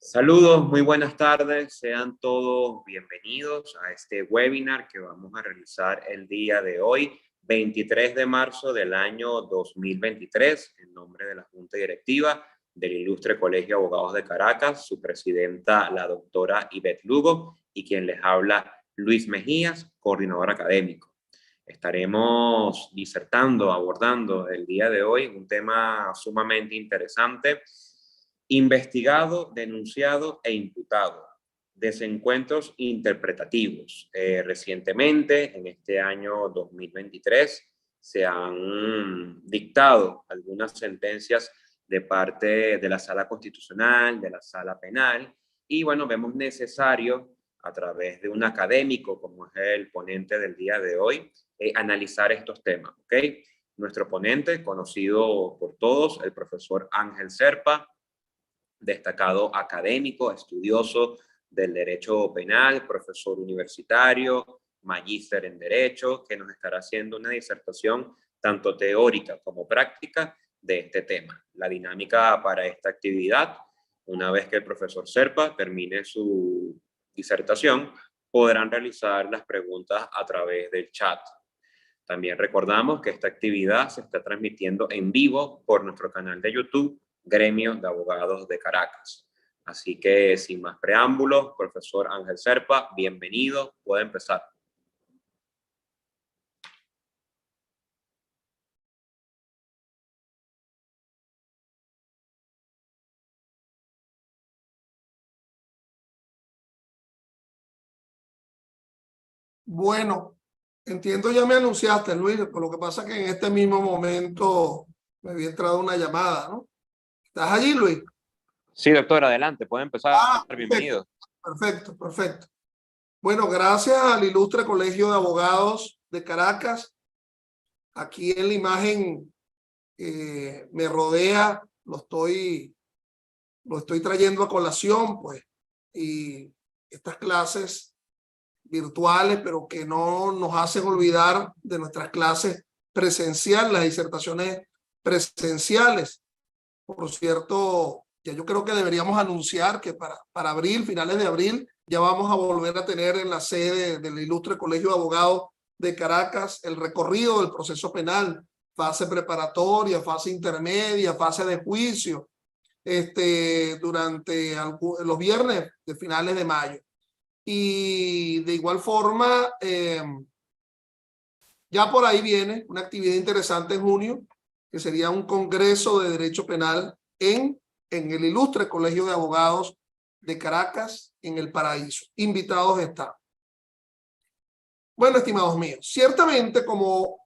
Saludos, muy buenas tardes, sean todos bienvenidos a este webinar que vamos a realizar el día de hoy, 23 de marzo del año 2023, en nombre de la Junta Directiva del Ilustre Colegio de Abogados de Caracas, su presidenta, la doctora Ivette Lugo, y quien les habla, Luis Mejías, coordinador académico. Estaremos disertando, abordando el día de hoy un tema sumamente interesante: investigado, denunciado e imputado, desencuentros interpretativos. Recientemente, en este año 2023, se han dictado algunas sentencias de parte de la Sala Constitucional, de la Sala Penal, y bueno, vemos necesario, a través de un académico como es el ponente del día de hoy, analizar estos temas, ¿ok? Nuestro ponente, conocido por todos, el profesor Ángel Serpa, destacado académico, estudioso del derecho penal, profesor universitario, magíster en derecho, que nos estará haciendo una disertación tanto teórica como práctica de este tema. La dinámica para esta actividad: una vez que el profesor Serpa termine su disertación, podrán realizar las preguntas a través del chat. También recordamos que esta actividad se está transmitiendo en vivo por nuestro canal de YouTube, Gremio de Abogados de Caracas. Así que, sin más preámbulos, profesor Ángel Serpa, bienvenido, puede empezar. Bueno, entiendo, ya me anunciaste, Luis, por lo que pasa es que en este mismo momento me había entrado una llamada, ¿no? ¿Estás allí, Luis? Sí, doctor, adelante, puede empezar. Bienvenido. Perfecto, perfecto. Bueno, gracias al Ilustre Colegio de Abogados de Caracas. Aquí en la imagen me rodea, lo estoy trayendo a colación, pues, y estas clases virtuales, pero que no nos hacen olvidar de nuestras clases presenciales, las disertaciones presenciales. Por cierto, ya yo creo que deberíamos anunciar que para abril, finales de abril, ya vamos a volver a tener en la sede del Ilustre Colegio de Abogados de Caracas el recorrido del proceso penal, fase preparatoria, fase intermedia, fase de juicio, durante los viernes de finales de mayo. Y de igual forma, ya por ahí viene una actividad interesante en junio, que sería un congreso de derecho penal en el Ilustre Colegio de Abogados de Caracas, en El Paraíso. Invitados están. Bueno, estimados míos, ciertamente como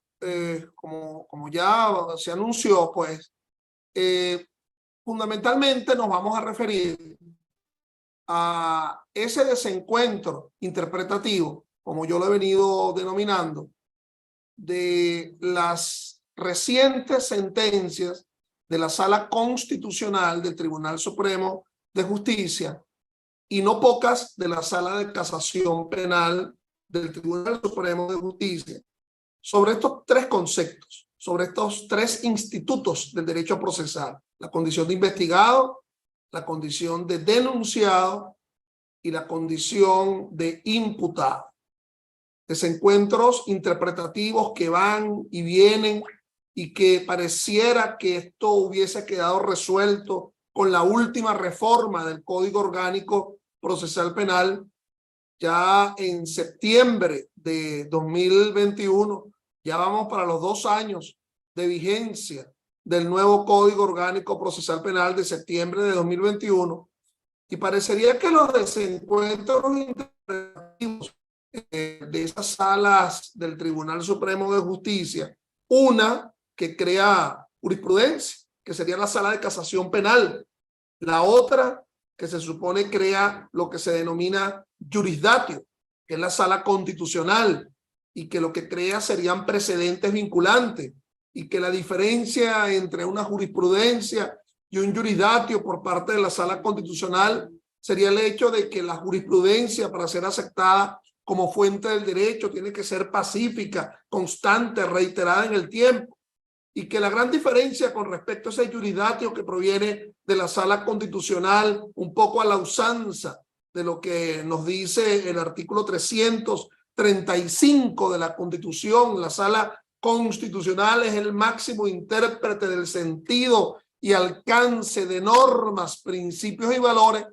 ya se anunció, pues, fundamentalmente nos vamos a referir a ese desencuentro interpretativo, como yo lo he venido denominando, de las recientes sentencias de la Sala Constitucional del Tribunal Supremo de Justicia y no pocas de la Sala de Casación Penal del Tribunal Supremo de Justicia, sobre estos tres conceptos, sobre estos tres institutos del derecho procesal: la condición de investigado, la condición de denunciado y la condición de imputado. Desencuentros interpretativos que van y vienen y que pareciera que esto hubiese quedado resuelto con la última reforma del Código Orgánico Procesal Penal ya en septiembre de 2021. Ya vamos para los 2 años de vigencia del nuevo Código Orgánico Procesal Penal de septiembre de 2021, y parecería que los desencuentros interpretativos de esas salas del Tribunal Supremo de Justicia, una que crea jurisprudencia, que sería la Sala de Casación Penal, la otra que se supone crea lo que se denomina jurisdatio, que es la Sala Constitucional, y que lo que crea serían precedentes vinculantes, y que la diferencia entre una jurisprudencia y un jurisdatio por parte de la Sala Constitucional sería el hecho de que la jurisprudencia, para ser aceptada como fuente del derecho, tiene que ser pacífica, constante, reiterada en el tiempo, y que la gran diferencia con respecto a ese iuridatio que proviene de la Sala Constitucional, un poco a la usanza de lo que nos dice el artículo 335 de la Constitución, la Sala Constitucional es el máximo intérprete del sentido y alcance de normas, principios y valores,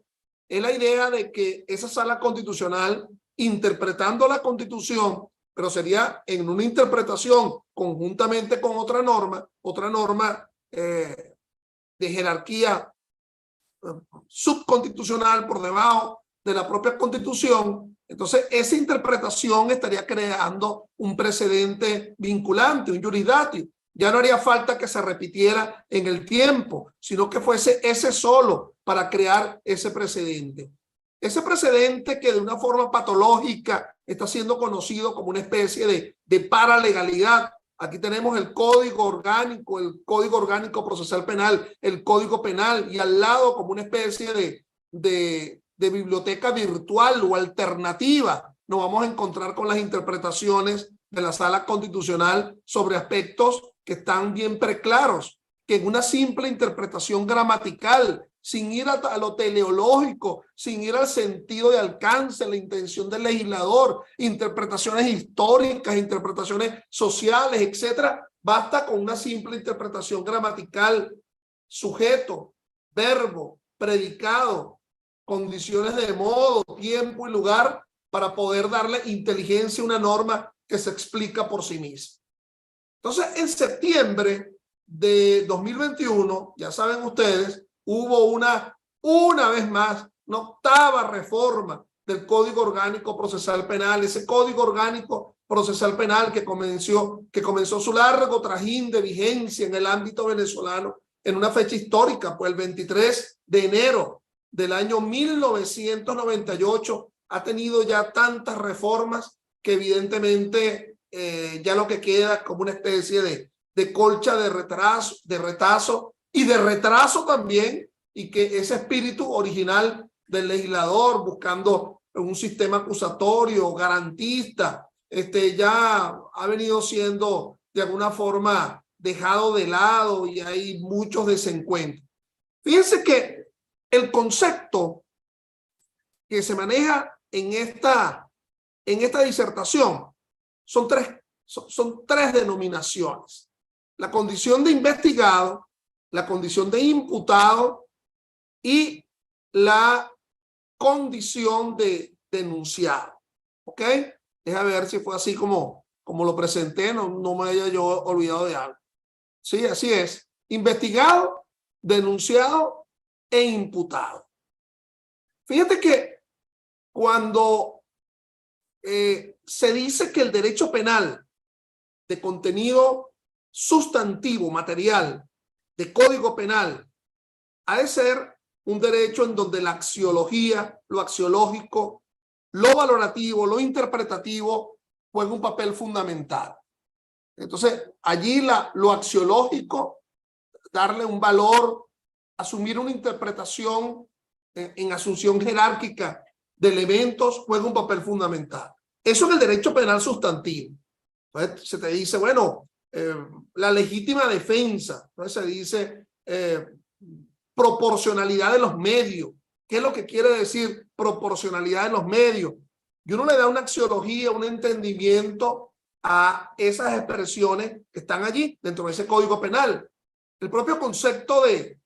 es la idea de que esa Sala Constitucional, interpretando la Constitución, pero sería en una interpretación conjuntamente con otra norma de jerarquía subconstitucional por debajo de la propia Constitución. Entonces, esa interpretación estaría creando un precedente vinculante, un iuridatio. Ya no haría falta que se repitiera en el tiempo, sino que fuese ese solo para crear ese precedente. Ese precedente que de una forma patológica está siendo conocido como una especie de paralegalidad. Aquí tenemos el Código Orgánico Procesal Penal, el Código Penal, y al lado como una especie de biblioteca virtual o alternativa nos vamos a encontrar con las interpretaciones de la Sala Constitucional sobre aspectos que están bien preclaros, que en una simple interpretación gramatical, sin ir a lo teleológico, sin ir al sentido de alcance, la intención del legislador, interpretaciones históricas, interpretaciones sociales, etcétera, basta con una simple interpretación gramatical, sujeto, verbo, predicado, condiciones de modo, tiempo y lugar para poder darle inteligencia a una norma que se explica por sí misma. Entonces, en septiembre de 2021, ya saben ustedes, hubo una vez más, una octava reforma del Código Orgánico Procesal Penal, ese Código Orgánico Procesal Penal que comenzó su largo trajín de vigencia en el ámbito venezolano en una fecha histórica, pues el 23 de enero del año 1998, ha tenido ya tantas reformas que evidentemente ya lo que queda como una especie de colcha de retazo y de retraso también, y que ese espíritu original del legislador buscando un sistema acusatorio, garantista, ya ha venido siendo de alguna forma dejado de lado y hay muchos desencuentros. Fíjense que el concepto que se maneja en esta disertación son tres denominaciones: la condición de investigado, la condición de imputado y la condición de denunciado. ¿Ok? Déjame ver si fue así como lo presenté, no me haya yo olvidado de algo. Sí, así es. Investigado, denunciado e imputado. Fíjate que cuando se dice que el derecho penal de contenido sustantivo, material, de código penal, ha de ser un derecho en donde la axiología, lo axiológico, lo valorativo, lo interpretativo juega un papel fundamental. Entonces, allí lo axiológico, darle un valor, asumir una interpretación en asunción jerárquica de elementos, juega un papel fundamental. Eso en el derecho penal sustantivo. Entonces, se te dice, bueno, la legítima defensa. Entonces se dice proporcionalidad de los medios. ¿Qué es lo que quiere decir proporcionalidad de los medios? Y uno le da una axiología, un entendimiento a esas expresiones que están allí dentro de ese código penal. El propio concepto de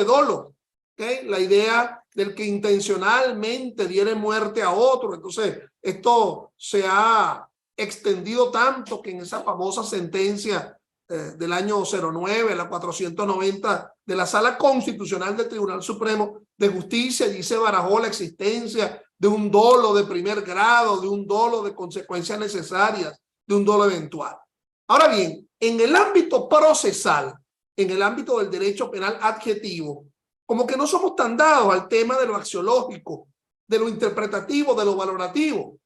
dolo, ¿okay? La idea del que intencionalmente diere muerte a otro. Entonces, esto se ha extendido tanto que en esa famosa sentencia del año 09, la 490 de la Sala Constitucional del Tribunal Supremo de Justicia, allí se barajó la existencia de un dolo de primer grado, de un dolo de consecuencias necesarias, de un dolo eventual. Ahora bien, en el ámbito procesal, en el ámbito del derecho penal adjetivo, como que no somos tan dados al tema de lo axiológico, de lo interpretativo, de lo valorativo,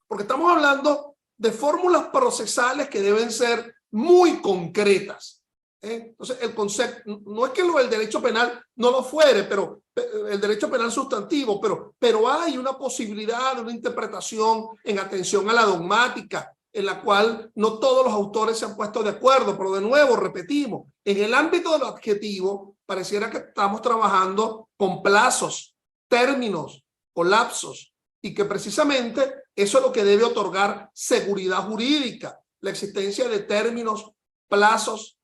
porque estamos hablando de fórmulas procesales que deben ser muy concretas. Entonces, el concepto, no es que lo del derecho penal no lo fuere, pero el derecho penal sustantivo, pero hay una posibilidad de una interpretación en atención a la dogmática, en la cual no todos los autores se han puesto de acuerdo, pero de nuevo, repetimos, en el ámbito del adjetivo, pareciera que estamos trabajando con plazos, términos o lapsos, y que precisamente eso es lo que debe otorgar seguridad jurídica, la existencia de términos, plazos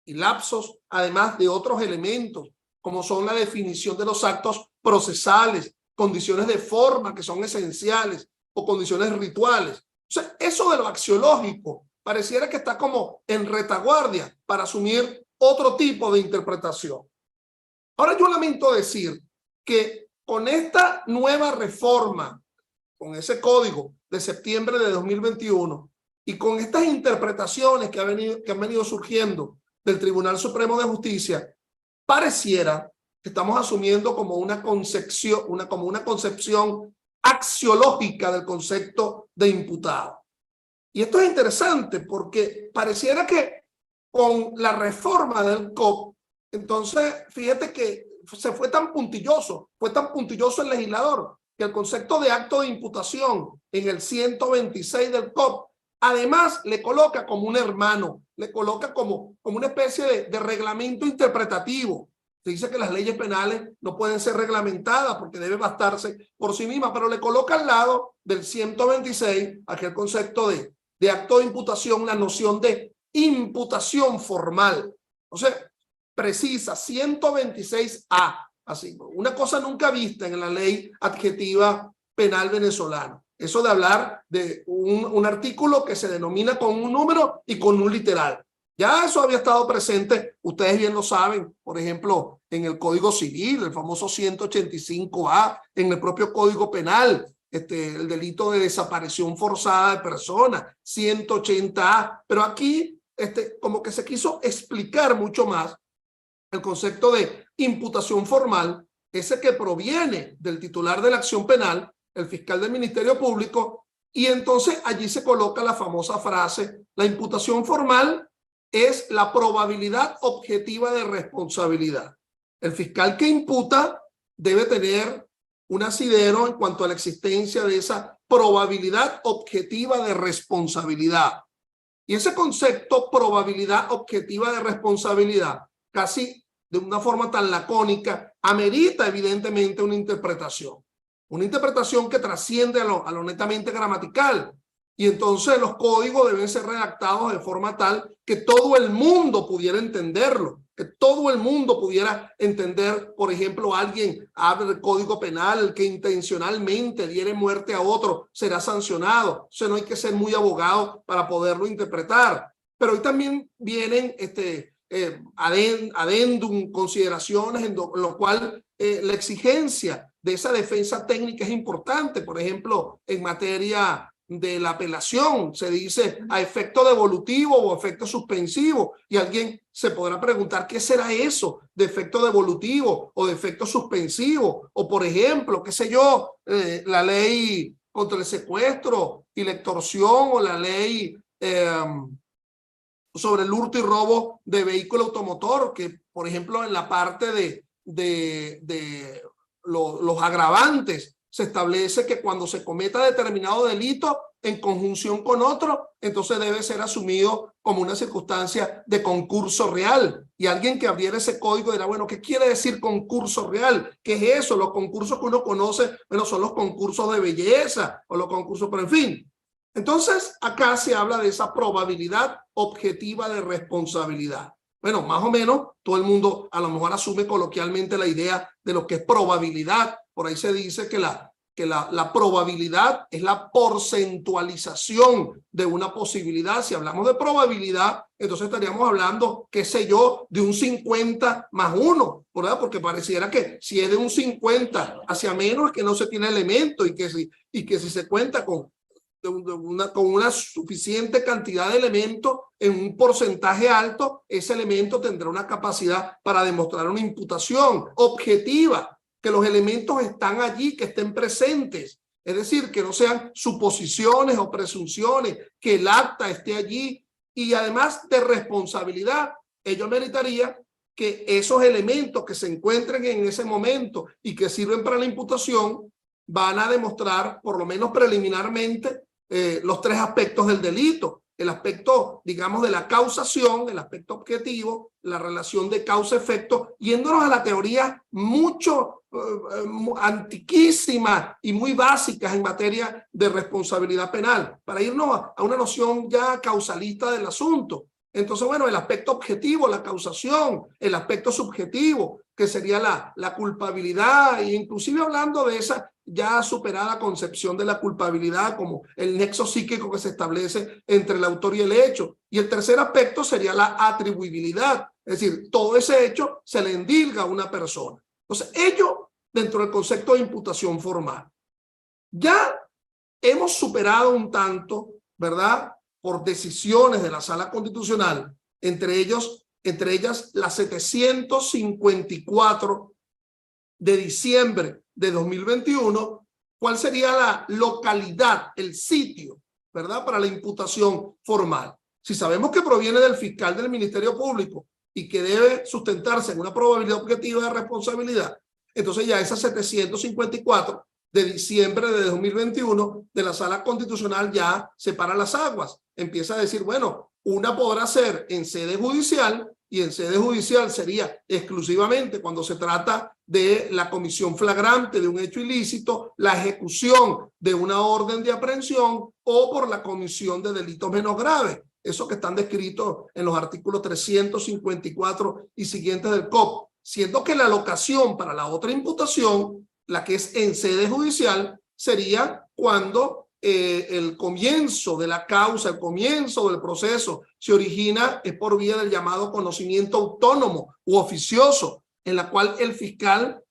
y lapsos, además de otros elementos, como son la definición de los actos procesales, condiciones de forma que son esenciales o condiciones rituales. O sea, eso de lo axiológico pareciera que está como en retaguardia para asumir otro tipo de interpretación. Ahora yo lamento decir que con esta nueva reforma, con ese código de septiembre de 2021 y con estas interpretaciones que han venido surgiendo del Tribunal Supremo de Justicia, pareciera que estamos asumiendo como una concepción axiológica del concepto de imputado. Y esto es interesante porque pareciera que con la reforma del COP, entonces fíjate que fue tan puntilloso el legislador, que el concepto de acto de imputación en el 126 del COP, además le coloca como un hermano, le coloca como una especie de reglamento interpretativo. Se dice que las leyes penales no pueden ser reglamentadas porque debe bastarse por sí mismas, pero le coloca al lado del 126 aquel concepto de acto de imputación, la noción de imputación formal. Entonces, precisa 126A, así, una cosa nunca vista en la ley adjetiva penal venezolana. Eso de hablar de un artículo que se denomina con un número y con un literal. Ya eso había estado presente, ustedes bien lo saben, por ejemplo, en el Código Civil, el famoso 185A, en el propio Código Penal, el delito de desaparición forzada de personas, 180A, pero aquí como que se quiso explicar mucho más el concepto de imputación formal, ese que proviene del titular de la acción penal, el fiscal del Ministerio Público, y entonces allí se coloca la famosa frase, la imputación formal es la probabilidad objetiva de responsabilidad. El fiscal que imputa debe tener un asidero en cuanto a la existencia de esa probabilidad objetiva de responsabilidad. Y ese concepto, probabilidad objetiva de responsabilidad, casi de una forma tan lacónica, amerita evidentemente una interpretación que trasciende a lo netamente gramatical. Y entonces los códigos deben ser redactados de forma tal que todo el mundo pudiera entenderlo, que todo el mundo pudiera entender, por ejemplo, alguien abre el Código Penal que intencionalmente diere muerte a otro, será sancionado. O sea, no hay que ser muy abogado para poderlo interpretar. Pero hoy también vienen adendum, consideraciones en lo cual la exigencia de esa defensa técnica es importante. Por ejemplo, en materia de la apelación se dice a efecto devolutivo o efecto suspensivo, y alguien se podrá preguntar qué será eso de efecto devolutivo o de efecto suspensivo, o por ejemplo, qué sé yo, la ley contra el secuestro y la extorsión, o la ley sobre el hurto y robo de vehículo automotor, que por ejemplo en la parte de los agravantes se establece que cuando se cometa determinado delito en conjunción con otro, entonces debe ser asumido como una circunstancia de concurso real. Y alguien que abriera ese código dirá, bueno, ¿qué quiere decir concurso real? ¿Qué es eso? Los concursos que uno conoce, bueno, son los concursos de belleza o los concursos, pero en fin. Entonces, acá se habla de esa probabilidad objetiva de responsabilidad. Bueno, más o menos todo el mundo a lo mejor asume coloquialmente la idea de lo que es probabilidad. Por ahí se dice que la probabilidad es la porcentualización de una posibilidad. Si hablamos de probabilidad, entonces estaríamos hablando, qué sé yo, de un 50 más 1, ¿verdad? Porque pareciera que si es de un 50 hacia menos es que no se tiene elemento, y que si se cuenta con una suficiente cantidad de elementos en un porcentaje alto, ese elemento tendrá una capacidad para demostrar una imputación objetiva, que los elementos están allí, que estén presentes, es decir, que no sean suposiciones o presunciones, que el acta esté allí, y además de responsabilidad, ello meritaría que esos elementos que se encuentren en ese momento y que sirven para la imputación van a demostrar, por lo menos preliminarmente, los tres aspectos del delito. El aspecto, digamos, de la causación, el aspecto objetivo, la relación de causa-efecto, yéndonos a la teoría mucho antiquísima y muy básicas en materia de responsabilidad penal, para irnos a una noción ya causalista del asunto. Entonces, bueno, el aspecto objetivo, la causación, el aspecto subjetivo, que sería la culpabilidad, e inclusive hablando de esa ya superada concepción de la culpabilidad como el nexo psíquico que se establece entre el autor y el hecho. Y el tercer aspecto sería la atribuibilidad, es decir, todo ese hecho se le endilga a una persona. Entonces, ello dentro del concepto de imputación formal. Ya hemos superado un tanto, ¿verdad?, por decisiones de la Sala Constitucional, entre ellas la 754 de diciembre de 2021, ¿cuál sería la localidad, el sitio, ¿verdad?, para la imputación formal? Si sabemos que proviene del fiscal del Ministerio Público y que debe sustentarse en una probabilidad objetiva de responsabilidad, entonces ya esa 754 de diciembre de 2021 de la Sala Constitucional ya separa las aguas. Empieza a decir, bueno, una podrá ser en sede judicial, y en sede judicial sería exclusivamente cuando se trata de la comisión flagrante de un hecho ilícito, la ejecución de una orden de aprehensión o por la comisión de delitos menos graves. Esos que están descritos en los artículos 354 y siguientes del COP. Siendo que la locación para la otra imputación, la que es en sede judicial, sería cuando el comienzo de la causa, el comienzo del proceso se origina es por vía del llamado conocimiento autónomo u oficioso, en la cual el fiscal,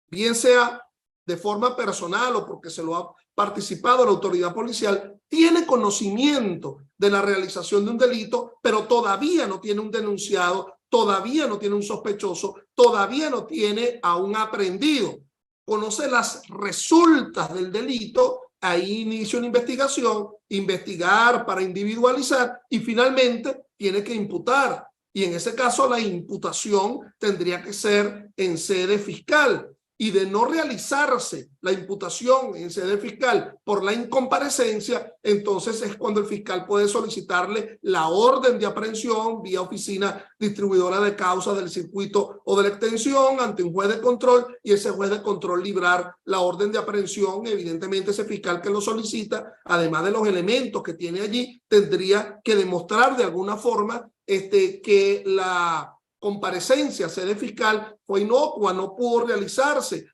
bien sea de forma personal o porque se lo ha participado la autoridad policial, tiene conocimiento de la realización de un delito, pero todavía no tiene un denunciado, todavía no tiene un sospechoso, todavía no tiene a un aprehendido. Conoce las resultas del delito, ahí inicia una investigación, investigar para individualizar y finalmente tiene que imputar. Y en ese caso la imputación tendría que ser en sede fiscal. Y de no realizarse la imputación en sede fiscal por la incomparecencia, entonces es cuando el fiscal puede solicitarle la orden de aprehensión vía oficina distribuidora de causa del circuito o de la extensión ante un juez de control, y ese juez de control librar la orden de aprehensión. Evidentemente ese fiscal que lo solicita, además de los elementos que tiene allí, tendría que demostrar de alguna forma que la comparecencia sede fiscal fue inocua, no pudo realizarse,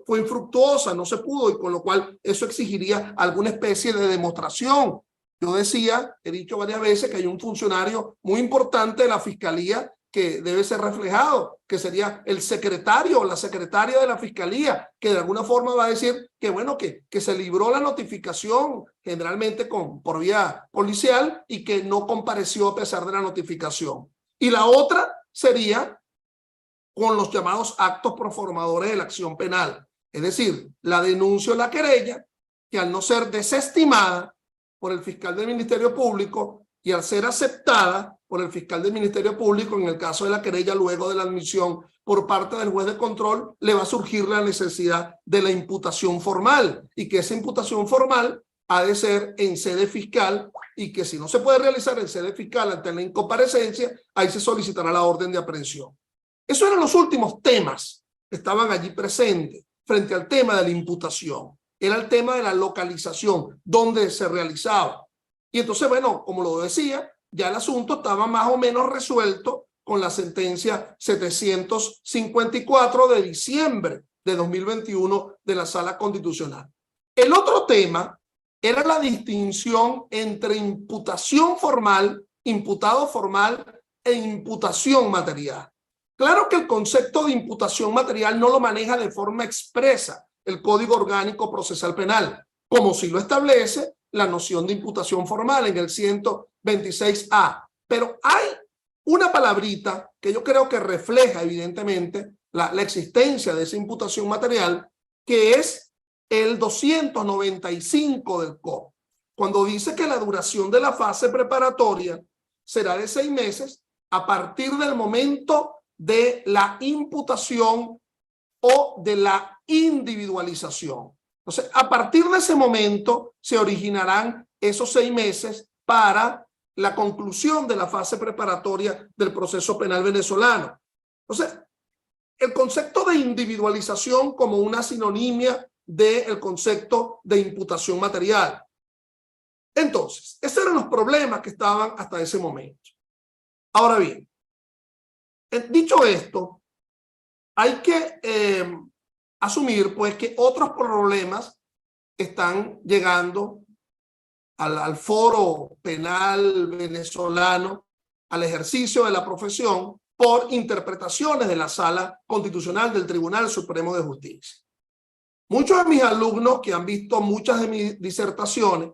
fue infructuosa, no se pudo, y con lo cual eso exigiría alguna especie de demostración. Yo decía, he dicho varias veces que hay un funcionario muy importante de la fiscalía que debe ser reflejado, que sería el secretario o la secretaria de la fiscalía, que de alguna forma va a decir que bueno, que se libró la notificación generalmente por vía policial y que no compareció a pesar de la notificación. Y la otra sería con los llamados actos proformadores de la acción penal, es decir, la denuncia o la querella, que al no ser desestimada por el fiscal del Ministerio Público y al ser aceptada por el fiscal del Ministerio Público, en el caso de la querella luego de la admisión por parte del juez de control, le va a surgir la necesidad de la imputación formal, y que esa imputación formal ha de ser en sede fiscal, y que si no se puede realizar en sede fiscal ante la incomparecencia, ahí se solicitará la orden de aprehensión. Esos eran los últimos temas que estaban allí presentes frente al tema de la imputación. Era el tema de la localización, donde se realizaba. Y entonces, bueno, como lo decía, ya el asunto estaba más o menos resuelto con la sentencia 754 de diciembre de 2021 de la Sala Constitucional. El otro tema era la distinción entre imputación formal, imputado formal e imputación material. Claro que el concepto de imputación material no lo maneja de forma expresa el Código Orgánico Procesal Penal, como si lo establece la noción de imputación formal en el 126A. Pero hay una palabrita que yo creo que refleja evidentemente la existencia de esa imputación material, que es el 295 del COP, cuando dice que la duración de la fase preparatoria será de 6 meses a partir del momento de la imputación o de la individualización. Entonces, a partir de ese momento se originarán esos 6 meses para la conclusión de la fase preparatoria del proceso penal venezolano. Entonces, el concepto de individualización como una sinonimia del concepto de imputación material. Entonces, esos eran los problemas que estaban hasta ese momento. Ahora bien, dicho esto, hay que asumir pues que otros problemas están llegando al foro penal venezolano, al ejercicio de la profesión por interpretaciones de la Sala Constitucional del Tribunal Supremo de Justicia. Muchos de mis alumnos que han visto muchas de mis disertaciones,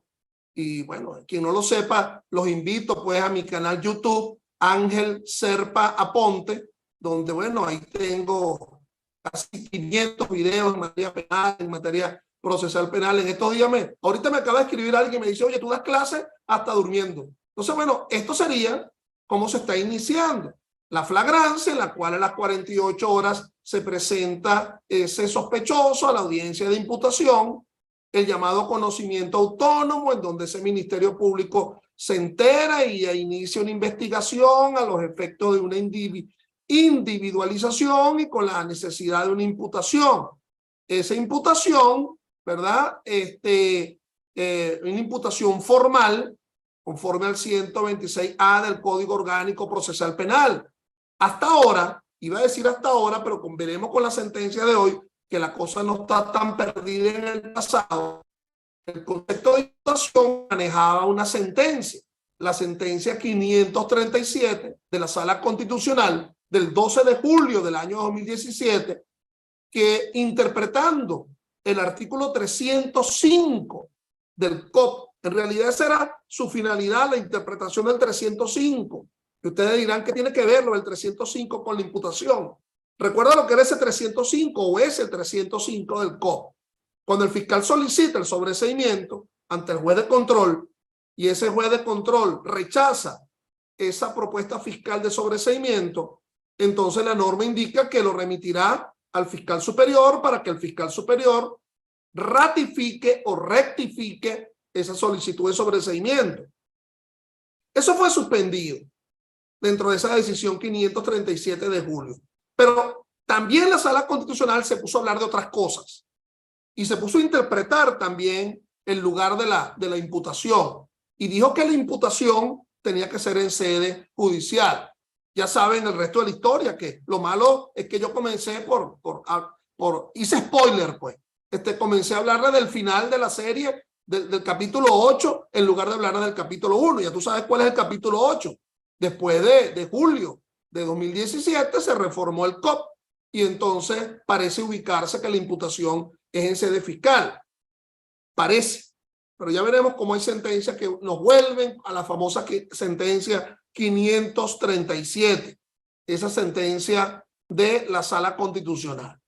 y bueno, quien no lo sepa, los invito pues a mi canal YouTube, Ángel Serpa Aponte, donde bueno, ahí tengo casi 500 videos en materia penal, en materia procesal penal. En estos días, ahorita me acaba de escribir alguien que me dice, oye, tú das clases hasta durmiendo. Entonces, bueno, esto sería cómo se está iniciando. La flagrancia, en la cual a las 48 horas se presenta ese sospechoso a la audiencia de imputación, el llamado conocimiento autónomo, en donde ese Ministerio Público se entera y inicia una investigación a los efectos de una individualización y con la necesidad de una imputación. Esa imputación, ¿verdad? Una imputación formal, conforme al 126A del Código Orgánico Procesal Penal. Hasta ahora, iba a decir hasta ahora, pero veremos con la sentencia de hoy que la cosa no está tan perdida en el pasado. El concepto de imputación manejaba una sentencia, la sentencia 537 de la Sala Constitucional del 12 de julio del año 2017, que interpretando el artículo 305 del COP, en realidad esa era su finalidad, la interpretación del 305. Y ustedes dirán que tiene que ver lo del 305 con la imputación. ¿Recuerda lo que era ese 305 o es el 305 del COP? Cuando el fiscal solicita el sobreseimiento ante el juez de control y ese juez de control rechaza esa propuesta fiscal de sobreseimiento, entonces la norma indica que lo remitirá al fiscal superior para que el fiscal superior ratifique o rectifique esa solicitud de sobreseimiento. Eso fue suspendido dentro de esa decisión 537 de julio. Pero también la Sala Constitucional se puso a hablar de otras cosas y se puso a interpretar también el lugar de la imputación y dijo que la imputación tenía que ser en sede judicial. Ya saben el resto de la historia, que lo malo es que yo comencé hice spoiler pues, comencé a hablarle del final de la serie del capítulo 8 en lugar de hablar del capítulo 1. Ya tú sabes cuál es el capítulo 8. Después de julio de 2017 se reformó el COP y entonces parece ubicarse que la imputación es en sede fiscal. Parece. Pero ya veremos cómo hay sentencias que nos vuelven a la famosa sentencia 537. Esa sentencia de la Sala Constitucional.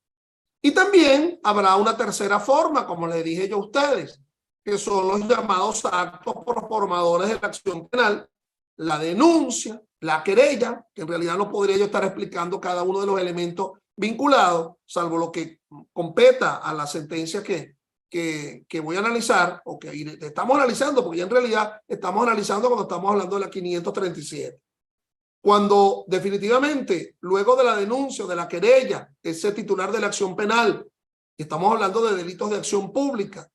Y también habrá una tercera forma, como les dije yo a ustedes, que son los llamados actos proformadores de la acción penal, la denuncia, la querella, que en realidad no podría yo estar explicando cada uno de los elementos vinculados, salvo lo que competa a la sentencia que voy a analizar, o que estamos analizando, porque ya en realidad estamos analizando cuando estamos hablando de la 537. Cuando definitivamente, luego de la denuncia, de la querella, ese titular de la acción penal, y estamos hablando de delitos de acción pública,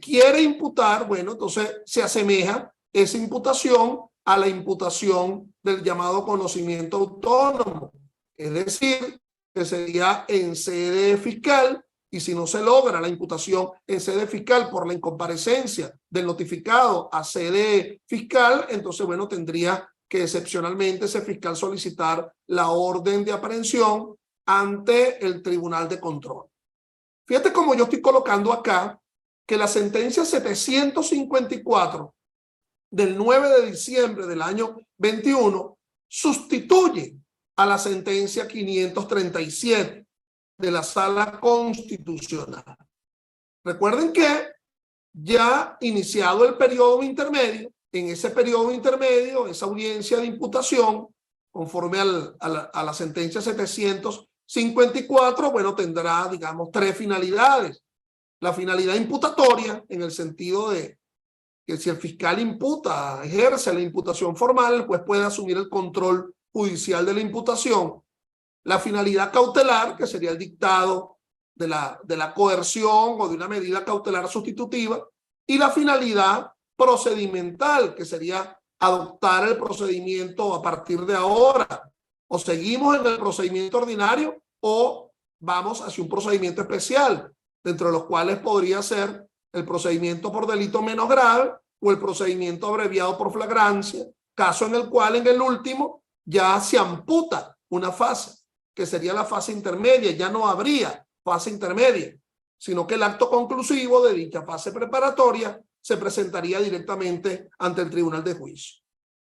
quiere imputar, bueno, entonces se asemeja esa imputación a la imputación del llamado conocimiento autónomo. Es decir, que sería en sede fiscal, y si no se logra la imputación en sede fiscal por la incomparecencia del notificado a sede fiscal, entonces, bueno, tendría que excepcionalmente ese fiscal solicitar la orden de aprehensión ante el Tribunal de Control. Fíjate cómo yo estoy colocando acá que la sentencia 754 del 9 de diciembre del año 21 sustituye a la sentencia 537 de la Sala Constitucional. Recuerden que ya iniciado el periodo intermedio, en ese periodo intermedio, esa audiencia de imputación, conforme a la sentencia 754, bueno, tendrá, digamos, 3 finalidades. la finalidad imputatoria, en el sentido de que si el fiscal imputa, ejerce la imputación formal, el juez puede asumir el control judicial de la imputación. La finalidad cautelar, que sería el dictado de la coerción o de una medida cautelar sustitutiva, y la finalidad procedimental, que sería adoptar el procedimiento a partir de ahora. O seguimos en el procedimiento ordinario o vamos hacia un procedimiento especial, dentro de los cuales podría ser el procedimiento por delito menos grave o el procedimiento abreviado por flagrancia, caso en el cual en el último ya se amputa una fase, que sería la fase intermedia. Ya no habría fase intermedia, sino que el acto conclusivo de dicha fase preparatoria se presentaría directamente ante el tribunal de juicio.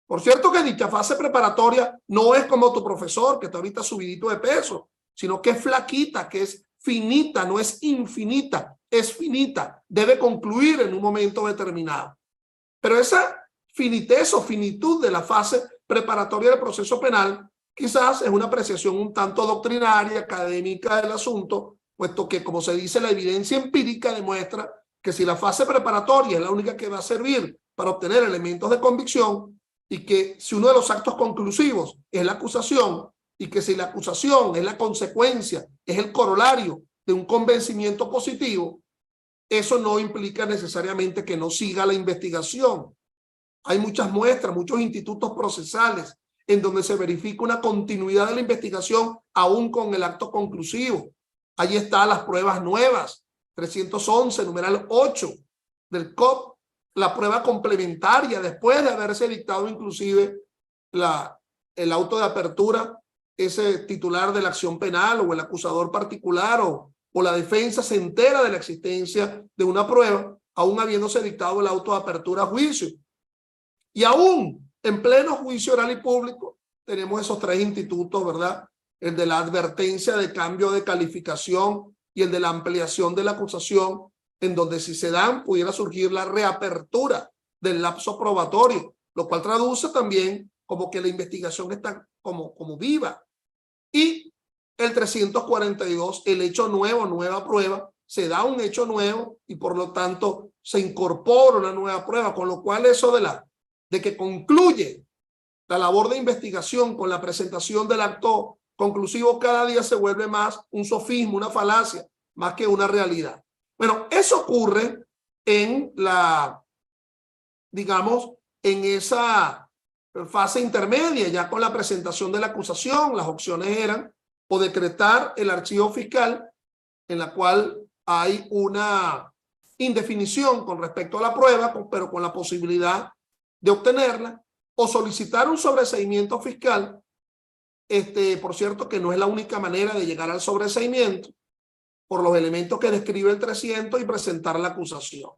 Por cierto que dicha fase preparatoria no es como tu profesor, que está ahorita subidito de peso, sino que es flaquita, que es finita, no es infinita, es finita, debe concluir en un momento determinado. Pero esa finitez o finitud de la fase preparatoria del proceso penal quizás es una apreciación un tanto doctrinaria, académica del asunto, puesto que, como se dice, la evidencia empírica demuestra que si la fase preparatoria es la única que va a servir para obtener elementos de convicción, y que si uno de los actos conclusivos es la acusación, y que si la acusación es la consecuencia, es el corolario de un convencimiento positivo, eso no implica necesariamente que no siga la investigación. Hay muchas muestras, muchos institutos procesales en donde se verifica una continuidad de la investigación aún con el acto conclusivo. Ahí están las pruebas nuevas, 311, numeral 8 del COP, la prueba complementaria después de haberse dictado inclusive el auto de apertura, ese titular de la acción penal o el acusador particular o la defensa se entera de la existencia de una prueba, aún habiéndose dictado el auto de apertura a juicio. Y aún en pleno juicio oral y público tenemos esos tres institutos, ¿verdad? El de la advertencia de cambio de calificación y el de la ampliación de la acusación, en donde si se dan pudiera surgir la reapertura del lapso probatorio, lo cual traduce también como que la investigación está como viva. Y el 342, el hecho nuevo, nueva prueba, se da un hecho nuevo y por lo tanto se incorpora una nueva prueba, con lo cual eso de que concluye la labor de investigación con la presentación del acto conclusivo cada día se vuelve más un sofismo, una falacia, más que una realidad. Bueno, eso ocurre en digamos, en esa fase intermedia, ya con la presentación de la acusación. Las opciones eran o decretar el archivo fiscal, en la cual hay una indefinición con respecto a la prueba, pero con la posibilidad de obtenerla, o solicitar un sobreseimiento fiscal. Por cierto, que no es la única manera de llegar al sobreseimiento, por los elementos que describe el 300, y presentar la acusación.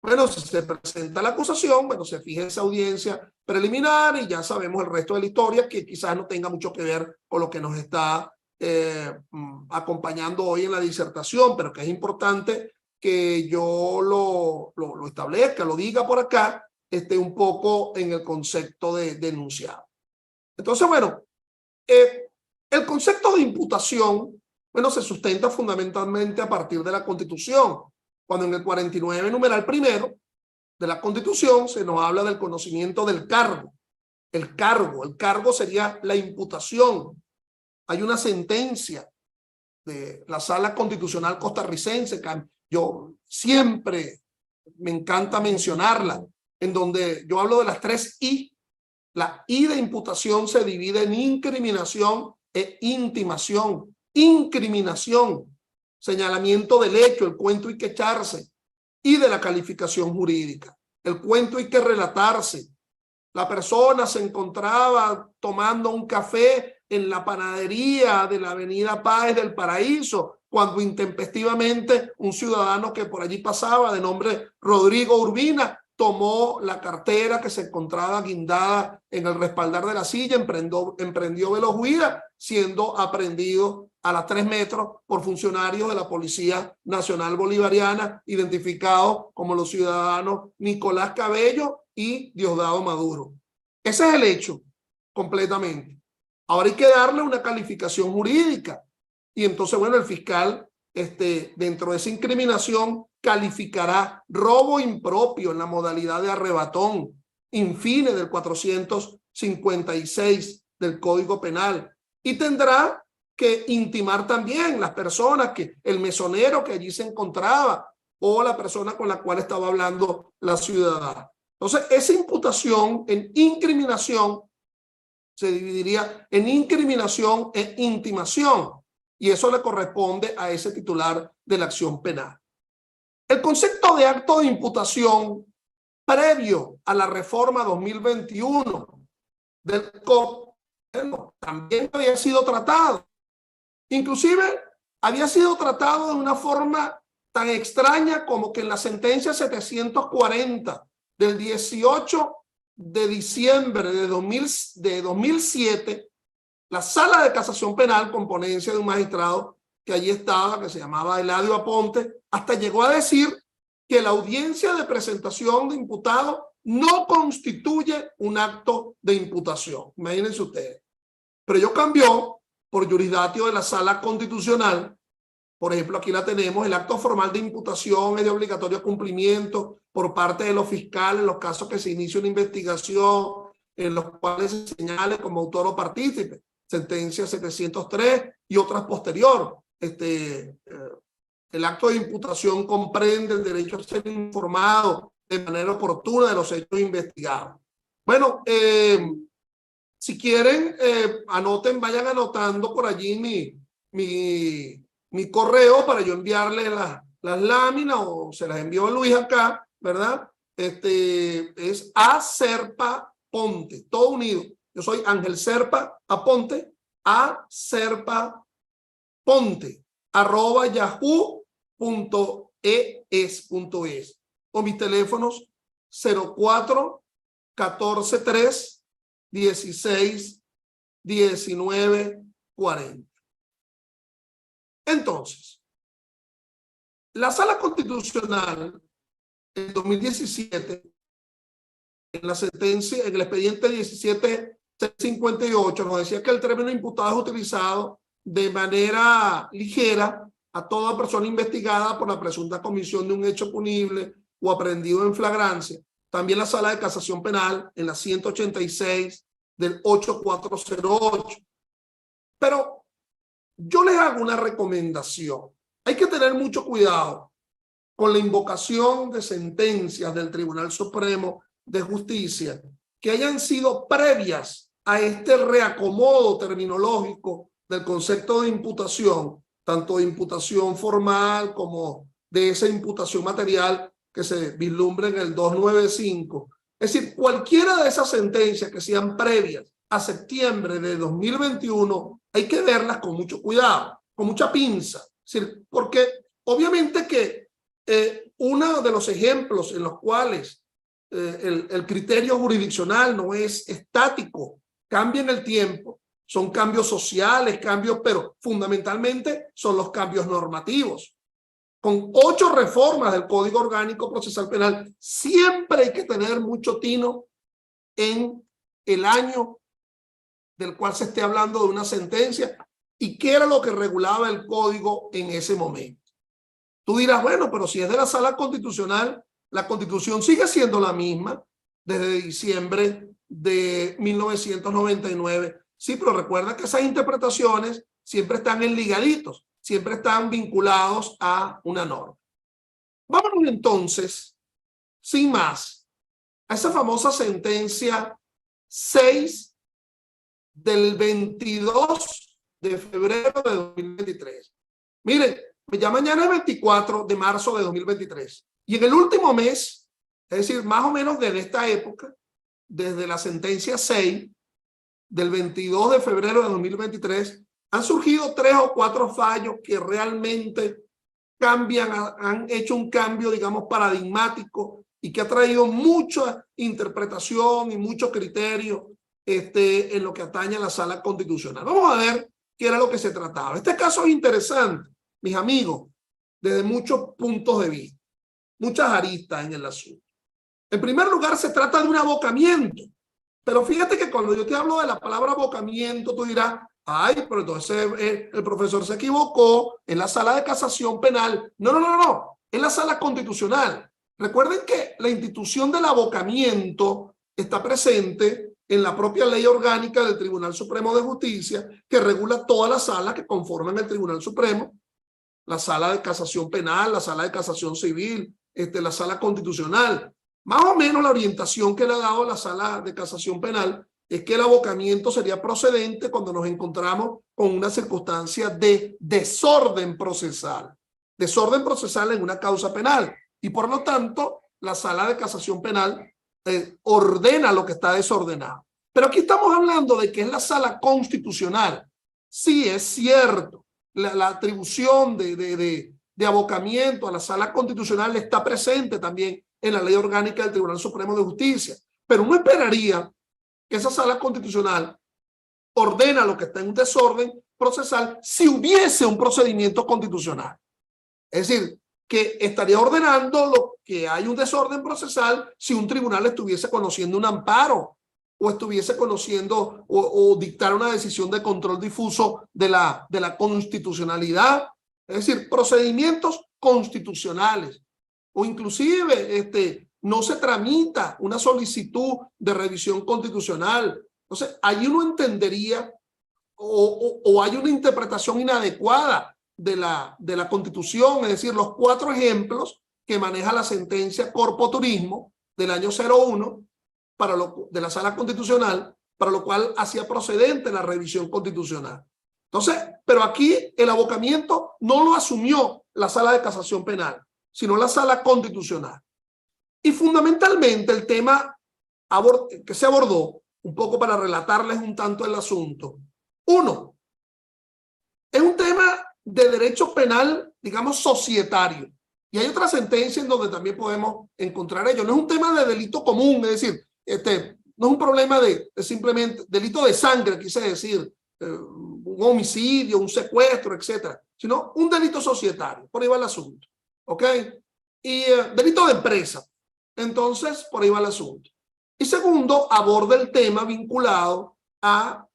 Bueno, si se presenta la acusación, bueno, se fija esa audiencia preliminar y ya sabemos el resto de la historia, que quizás no tenga mucho que ver con lo que nos está acompañando hoy en la disertación, pero que es importante que yo lo establezca, lo diga por acá, un poco en el concepto de enunciado. Entonces, bueno, el concepto de imputación, bueno, se sustenta fundamentalmente a partir de la Constitución, cuando en el 49, numeral primero de la Constitución, se nos habla del conocimiento del cargo. El cargo sería la imputación. Hay una sentencia de la Sala Constitucional costarricense, que yo siempre me encanta mencionarla, en donde yo hablo de las 3 I. La I de imputación se divide en incriminación e intimación. Incriminación, señalamiento del hecho, el cuento hay que echarse, y de la calificación jurídica. El cuento hay que relatarse. La persona se encontraba tomando un café en la panadería de la avenida Páez del Paraíso, cuando intempestivamente un ciudadano que por allí pasaba, de nombre Rodrigo Urbina, tomó la cartera que se encontraba guindada en el respaldar de la silla, emprendió veloz huida, siendo aprehendido a las 3 metros por funcionarios de la Policía Nacional Bolivariana, identificados como los ciudadanos Nicolás Cabello y Diosdado Maduro. Ese es el hecho, completamente. Ahora hay que darle una calificación jurídica. Y entonces, bueno, el fiscal dentro de esa incriminación calificará robo impropio en la modalidad de arrebatón, infine del 456 del Código Penal, y tendrá que intimar también las personas, que el mesonero que allí se encontraba o la persona con la cual estaba hablando la ciudadana. Entonces, esa imputación en incriminación se dividiría en incriminación e intimación, y eso le corresponde a ese titular de la acción penal. El concepto de acto de imputación previo a la reforma 2021 del COP también había sido tratado. Inclusive había sido tratado de una forma tan extraña como que en la sentencia 740 del 18 de diciembre de 2007, la Sala de Casación Penal, con ponencia de un magistrado que allí estaba, que se llamaba Eladio Aponte, hasta llegó a decir que la audiencia de presentación de imputado no constituye un acto de imputación. Imagínense ustedes. Pero ello cambió por jurisdictio de la Sala Constitucional. Por ejemplo, aquí la tenemos: el acto formal de imputación es de obligatorio cumplimiento por parte de los fiscales en los casos que se inicie una investigación en los cuales se señale como autor o partícipe. Sentencia 703 y otras posterior. El acto de imputación comprende el derecho a ser informado de manera oportuna de los hechos investigados. Bueno, si quieren, anoten, vayan anotando por allí mi correo para yo enviarle las láminas, o se las envió a Luis acá, ¿verdad? Es a Serpa Ponte, todo unido. Yo soy Ángel Serpa Aponte, a Serpa Ponte, @yahoo.es. O mis teléfonos 04 14 3 16 19 40. Entonces, la Sala Constitucional en 2017, en la sentencia, en el expediente 1758, nos decía que el término imputado es utilizado de manera ligera a toda persona investigada por la presunta comisión de un hecho punible o aprehendido en flagrancia. También la Sala de Casación Penal en la 186 del 8408. Pero yo les hago una recomendación. Hay que tener mucho cuidado con la invocación de sentencias del Tribunal Supremo de Justicia que hayan sido previas a este reacomodo terminológico del concepto de imputación, tanto de imputación formal como de esa imputación material que se vislumbra en el 295. Es decir, cualquiera de esas sentencias que sean previas a septiembre de 2021, hay que verlas con mucho cuidado, con mucha pinza. Es decir, porque obviamente que uno de los ejemplos en los cuales el criterio jurisdiccional no es estático, cambia en el tiempo, son cambios sociales, cambios, pero fundamentalmente son los cambios normativos. Con 8 reformas del Código Orgánico Procesal Penal, siempre hay que tener mucho tino en el año del cual se esté hablando de una sentencia y qué era lo que regulaba el código en ese momento. Tú dirás, bueno, pero si es de la Sala Constitucional, la Constitución sigue siendo la misma desde diciembre de 1999. Sí, pero recuerda que esas interpretaciones siempre están enligaditos, siempre están vinculados a una norma. Vámonos entonces, sin más, a esa famosa sentencia 6 del 22 de febrero de 2023. Miren, ya mañana es 24 de marzo de 2023. Y en el último mes, es decir, más o menos desde esta época, desde la sentencia 6 del 22 de febrero de 2023, han surgido 3 o 4 fallos que realmente cambian, han hecho un cambio, digamos, paradigmático y que ha traído mucha interpretación y mucho criterio en lo que atañe a la Sala Constitucional. Vamos a ver qué era lo que se trataba. Este caso es interesante, mis amigos, desde muchos puntos de vista, muchas aristas en el asunto. En primer lugar, se trata de un abocamiento. Pero fíjate que cuando yo te hablo de la palabra abocamiento, tú dirás, Ay, pero entonces el profesor se equivocó en la sala de casación penal. No. En la sala constitucional. Recuerden que la institución del abocamiento está presente en la propia ley orgánica del Tribunal Supremo de Justicia, que regula todas las salas que conforman el Tribunal Supremo, la sala de casación penal, la sala de casación civil, la sala constitucional. Más o menos la orientación que le ha dado la sala de casación penal es que el abocamiento sería procedente cuando nos encontramos con una circunstancia de desorden procesal en una causa penal, y por lo tanto la sala de casación penal ordena lo que está desordenado. Pero aquí estamos hablando de que es la sala constitucional. Sí, es cierto, la atribución de abocamiento a la sala constitucional está presente también en la ley orgánica del Tribunal Supremo de Justicia, pero uno esperaría que esa sala constitucional ordena lo que está en un desorden procesal si hubiese un procedimiento constitucional. Es decir, que estaría ordenando lo que hay un desorden procesal si un tribunal estuviese conociendo un amparo o estuviese conociendo o dictar una decisión de control difuso de la constitucionalidad. Es decir, procedimientos constitucionales, o inclusive no se tramita una solicitud de revisión constitucional. Entonces, ahí uno entendería o hay una interpretación inadecuada de la Constitución, es decir, los 4 ejemplos que maneja la sentencia Corpo Turismo del año 01 de la Sala Constitucional, para lo cual hacía procedente la revisión constitucional. Entonces, pero aquí el abocamiento no lo asumió la Sala de Casación Penal, sino la Sala Constitucional. Y fundamentalmente el tema que se abordó, un poco para relatarles un tanto el asunto. Uno, es un tema de derecho penal, digamos, societario. Y hay otra sentencia en donde también podemos encontrar ello. No es un tema de delito común, es decir, no es un problema de simplemente delito de sangre, quise decir, un homicidio, un secuestro, etcétera, sino un delito societario. Por ahí va el asunto. ¿Ok? Y delito de empresa. Entonces, por ahí va el asunto. Y segundo, aborda el tema vinculado a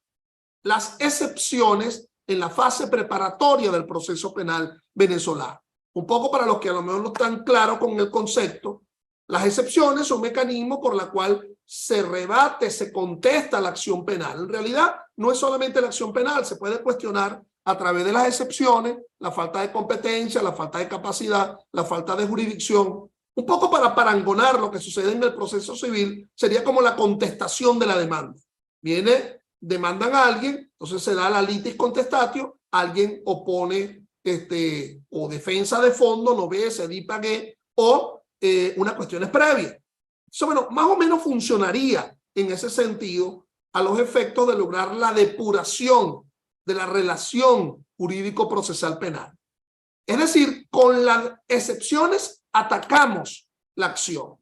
las excepciones en la fase preparatoria del proceso penal venezolano. Un poco para los que a lo mejor no están claros con el concepto, las excepciones son mecanismos por la cual se rebate, se contesta la acción penal. En realidad, no es solamente la acción penal, se puede cuestionar a través de las excepciones la falta de competencia, la falta de capacidad, la falta de jurisdicción. Un poco para parangonar lo que sucede en el proceso civil, sería como la contestación de la demanda. Demandan a alguien, entonces se da la litis contestatio, alguien opone o defensa de fondo, no ve, se di pagué, o una cuestión es previa. Eso, bueno, más o menos funcionaría en ese sentido a los efectos de lograr la depuración de la relación jurídico-procesal penal. Es decir, con las excepciones atacamos la acción.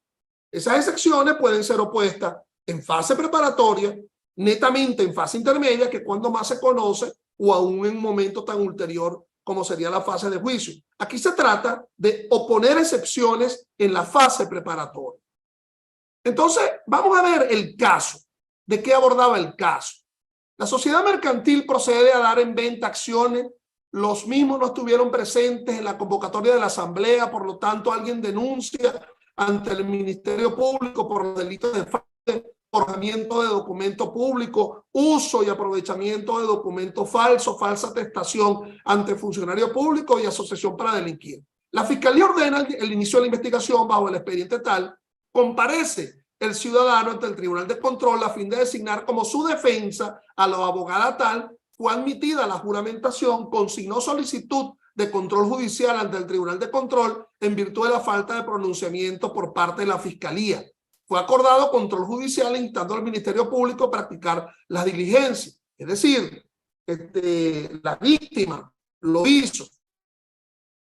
Esas excepciones pueden ser opuestas en fase preparatoria, netamente en fase intermedia, que cuando más se conoce, o aún en un momento tan ulterior como sería la fase de juicio. Aquí se trata de oponer excepciones en la fase preparatoria. Entonces, vamos a ver el caso. ¿De qué abordaba el caso? La sociedad mercantil procede a dar en venta acciones. Los mismos no estuvieron presentes en la convocatoria de la asamblea, por lo tanto, alguien denuncia ante el Ministerio Público por los delitos de fraude, forjamiento de documento público, uso y aprovechamiento de documento falso, falsa atestación ante funcionario público y asociación para delinquir. La Fiscalía ordena el inicio de la investigación bajo el expediente tal. Comparece el ciudadano ante el Tribunal de Control a fin de designar como su defensa a la abogada tal. Fue admitida la juramentación, consignó solicitud de control judicial ante el Tribunal de Control en virtud de la falta de pronunciamiento por parte de la Fiscalía. Fue acordado control judicial instando al Ministerio Público a practicar las diligencias. Es decir, la víctima lo hizo.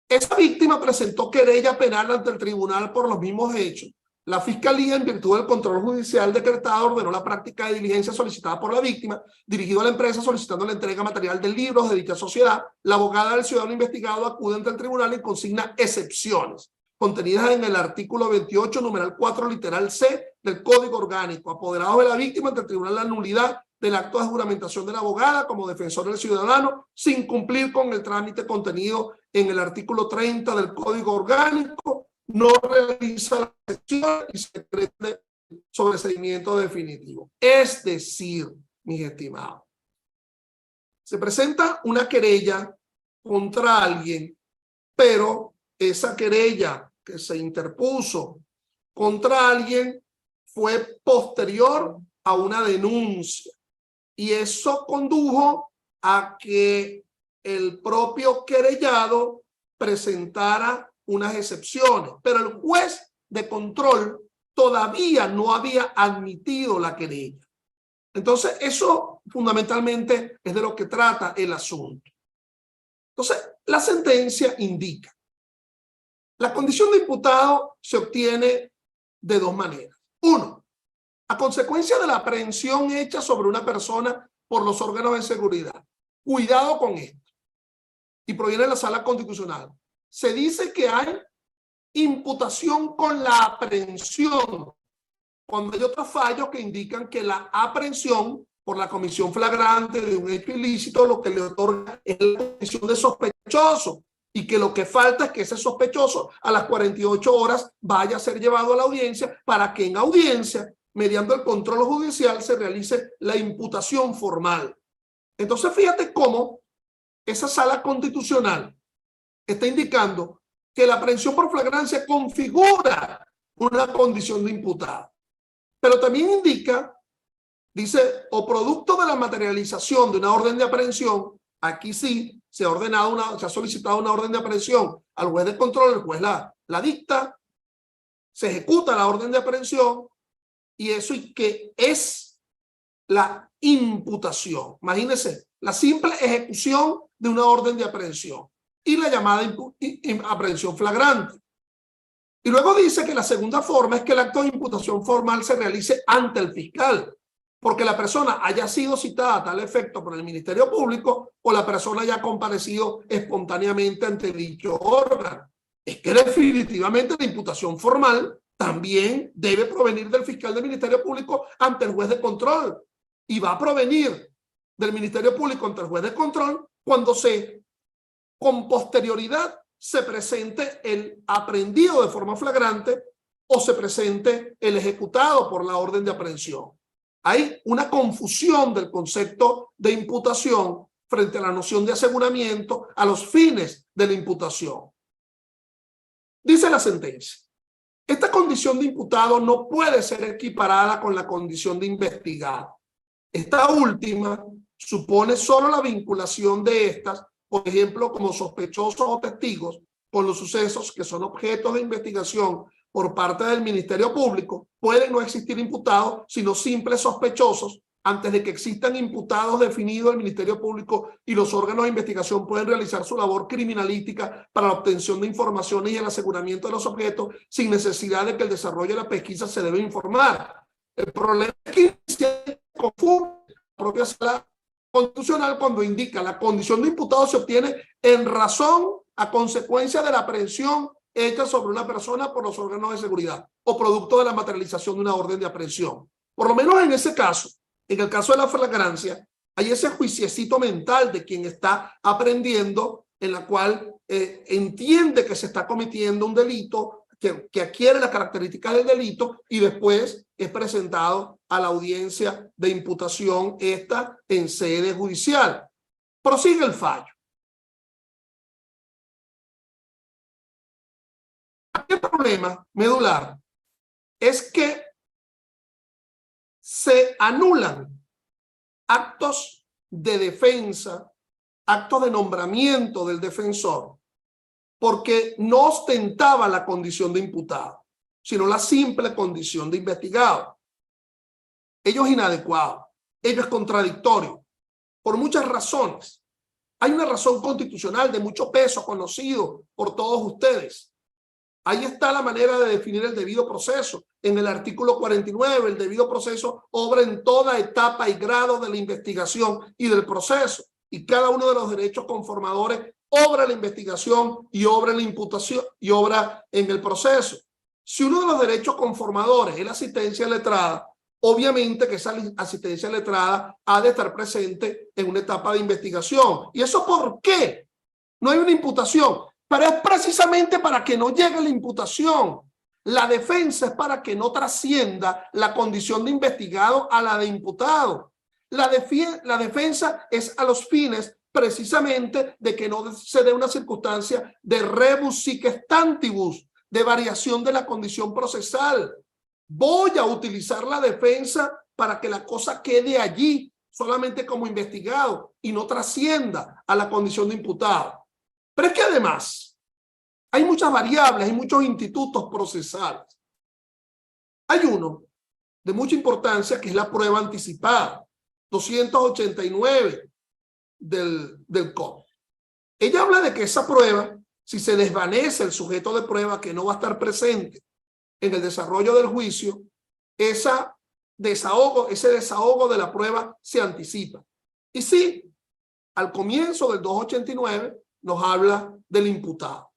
Esa víctima presentó querella penal ante el tribunal por los mismos hechos. La Fiscalía, en virtud del control judicial decretado, ordenó la práctica de diligencia solicitada por la víctima, dirigido a la empresa solicitando la entrega material de libros de dicha sociedad. La abogada del ciudadano investigado acude ante el tribunal y consigna excepciones contenidas en el artículo 28, numeral 4, literal C del Código Orgánico, apoderados de la víctima ante el tribunal la nulidad del acto de juramentación de la abogada como defensor del ciudadano sin cumplir con el trámite contenido en el artículo 30 del Código Orgánico, no realiza la sesión y se prende sobreseimiento definitivo. Es decir, mis estimados, se presenta una querella contra alguien, pero esa querella que se interpuso contra alguien fue posterior a una denuncia y eso condujo a que el propio querellado presentara unas excepciones, pero el juez de control todavía no había admitido la querella. Entonces, eso fundamentalmente es de lo que trata el asunto. Entonces, la sentencia indica: la condición de imputado se obtiene de dos maneras. Uno, a consecuencia de la aprehensión hecha sobre una persona por los órganos de seguridad. Cuidado con esto. Y proviene de la Sala Constitucional. Se dice que hay imputación con la aprehensión, cuando hay otros fallos que indican que la aprehensión por la comisión flagrante de un hecho ilícito lo que le otorga es la condición de sospechoso y que lo que falta es que ese sospechoso a las 48 horas vaya a ser llevado a la audiencia para que en audiencia, mediante el control judicial, se realice la imputación formal. Entonces, fíjate cómo esa Sala Constitucional está indicando que la aprehensión por flagrancia configura una condición de imputado. Pero también indica, dice, o producto de la materialización de una orden de aprehensión, aquí sí se ha solicitado una orden de aprehensión al juez de control, el juez la dicta, se ejecuta la orden de aprehensión y eso y que es la imputación. Imagínense, la simple ejecución de una orden de aprehensión y la llamada aprehensión flagrante. Y luego dice que la segunda forma es que el acto de imputación formal se realice ante el fiscal, porque la persona haya sido citada a tal efecto por el Ministerio Público o la persona haya comparecido espontáneamente ante dicho órgano. Es que definitivamente la imputación formal también debe provenir del fiscal del Ministerio Público ante el juez de control y va a provenir del Ministerio Público ante el juez de control cuando con posterioridad se presente el aprehendido de forma flagrante o se presente el ejecutado por la orden de aprehensión. Hay una confusión del concepto de imputación frente a la noción de aseguramiento a los fines de la imputación. Dice la sentencia: esta condición de imputado no puede ser equiparada con la condición de investigado. Esta última supone solo la vinculación de estas, por ejemplo, como sospechosos o testigos, con los sucesos que son objetos de investigación por parte del Ministerio Público. Pueden no existir imputados, sino simples sospechosos. Antes de que existan imputados definidos, el Ministerio Público y los órganos de investigación pueden realizar su labor criminalística para la obtención de informaciones y el aseguramiento de los objetos sin necesidad de que el desarrollo de la pesquisa se debe informar. El problema es que se confunde la propia Sala Constitucional cuando indica la condición de imputado se obtiene en razón a consecuencia de la aprehensión hecha sobre una persona por los órganos de seguridad o producto de la materialización de una orden de aprehensión. Por lo menos en ese caso, en el caso de la flagrancia, hay ese juiciecito mental de quien está aprendiendo, en la cual entiende que se está cometiendo un delito, que adquiere las características del delito y después es presentado a la audiencia de imputación, esta en sede judicial. Prosigue el fallo. El problema medular es que se anulan actos de defensa, actos de nombramiento del defensor, porque no ostentaba la condición de imputado, sino la simple condición de investigado. Ello es inadecuado, ello es contradictorio, por muchas razones. Hay una razón constitucional de mucho peso conocido por todos ustedes. Ahí está la manera de definir el debido proceso. En el artículo 49, el debido proceso obra en toda etapa y grado de la investigación y del proceso. Y cada uno de los derechos conformadores obra la investigación y obra la imputación y obra en el proceso. Si uno de los derechos conformadores es la asistencia letrada, obviamente que esa asistencia letrada ha de estar presente en una etapa de investigación. ¿Y eso por qué? No hay una imputación, pero es precisamente para que no llegue la imputación. La defensa es para que no trascienda la condición de investigado a la de imputado. La defensa es a los fines precisamente de que no se dé una circunstancia de rebus sic stantibus, de variación de la condición procesal. Voy a utilizar la defensa para que la cosa quede allí solamente como investigado y no trascienda a la condición de imputado. Pero es que además hay muchas variables, hay muchos institutos procesales. Hay uno de mucha importancia que es la prueba anticipada, 289 del COP. Ella habla de que esa prueba, si se desvanece el sujeto de prueba que no va a estar presente en el desarrollo del juicio, ese desahogo de la prueba se anticipa. Y sí, al comienzo del 289 nos habla del imputado.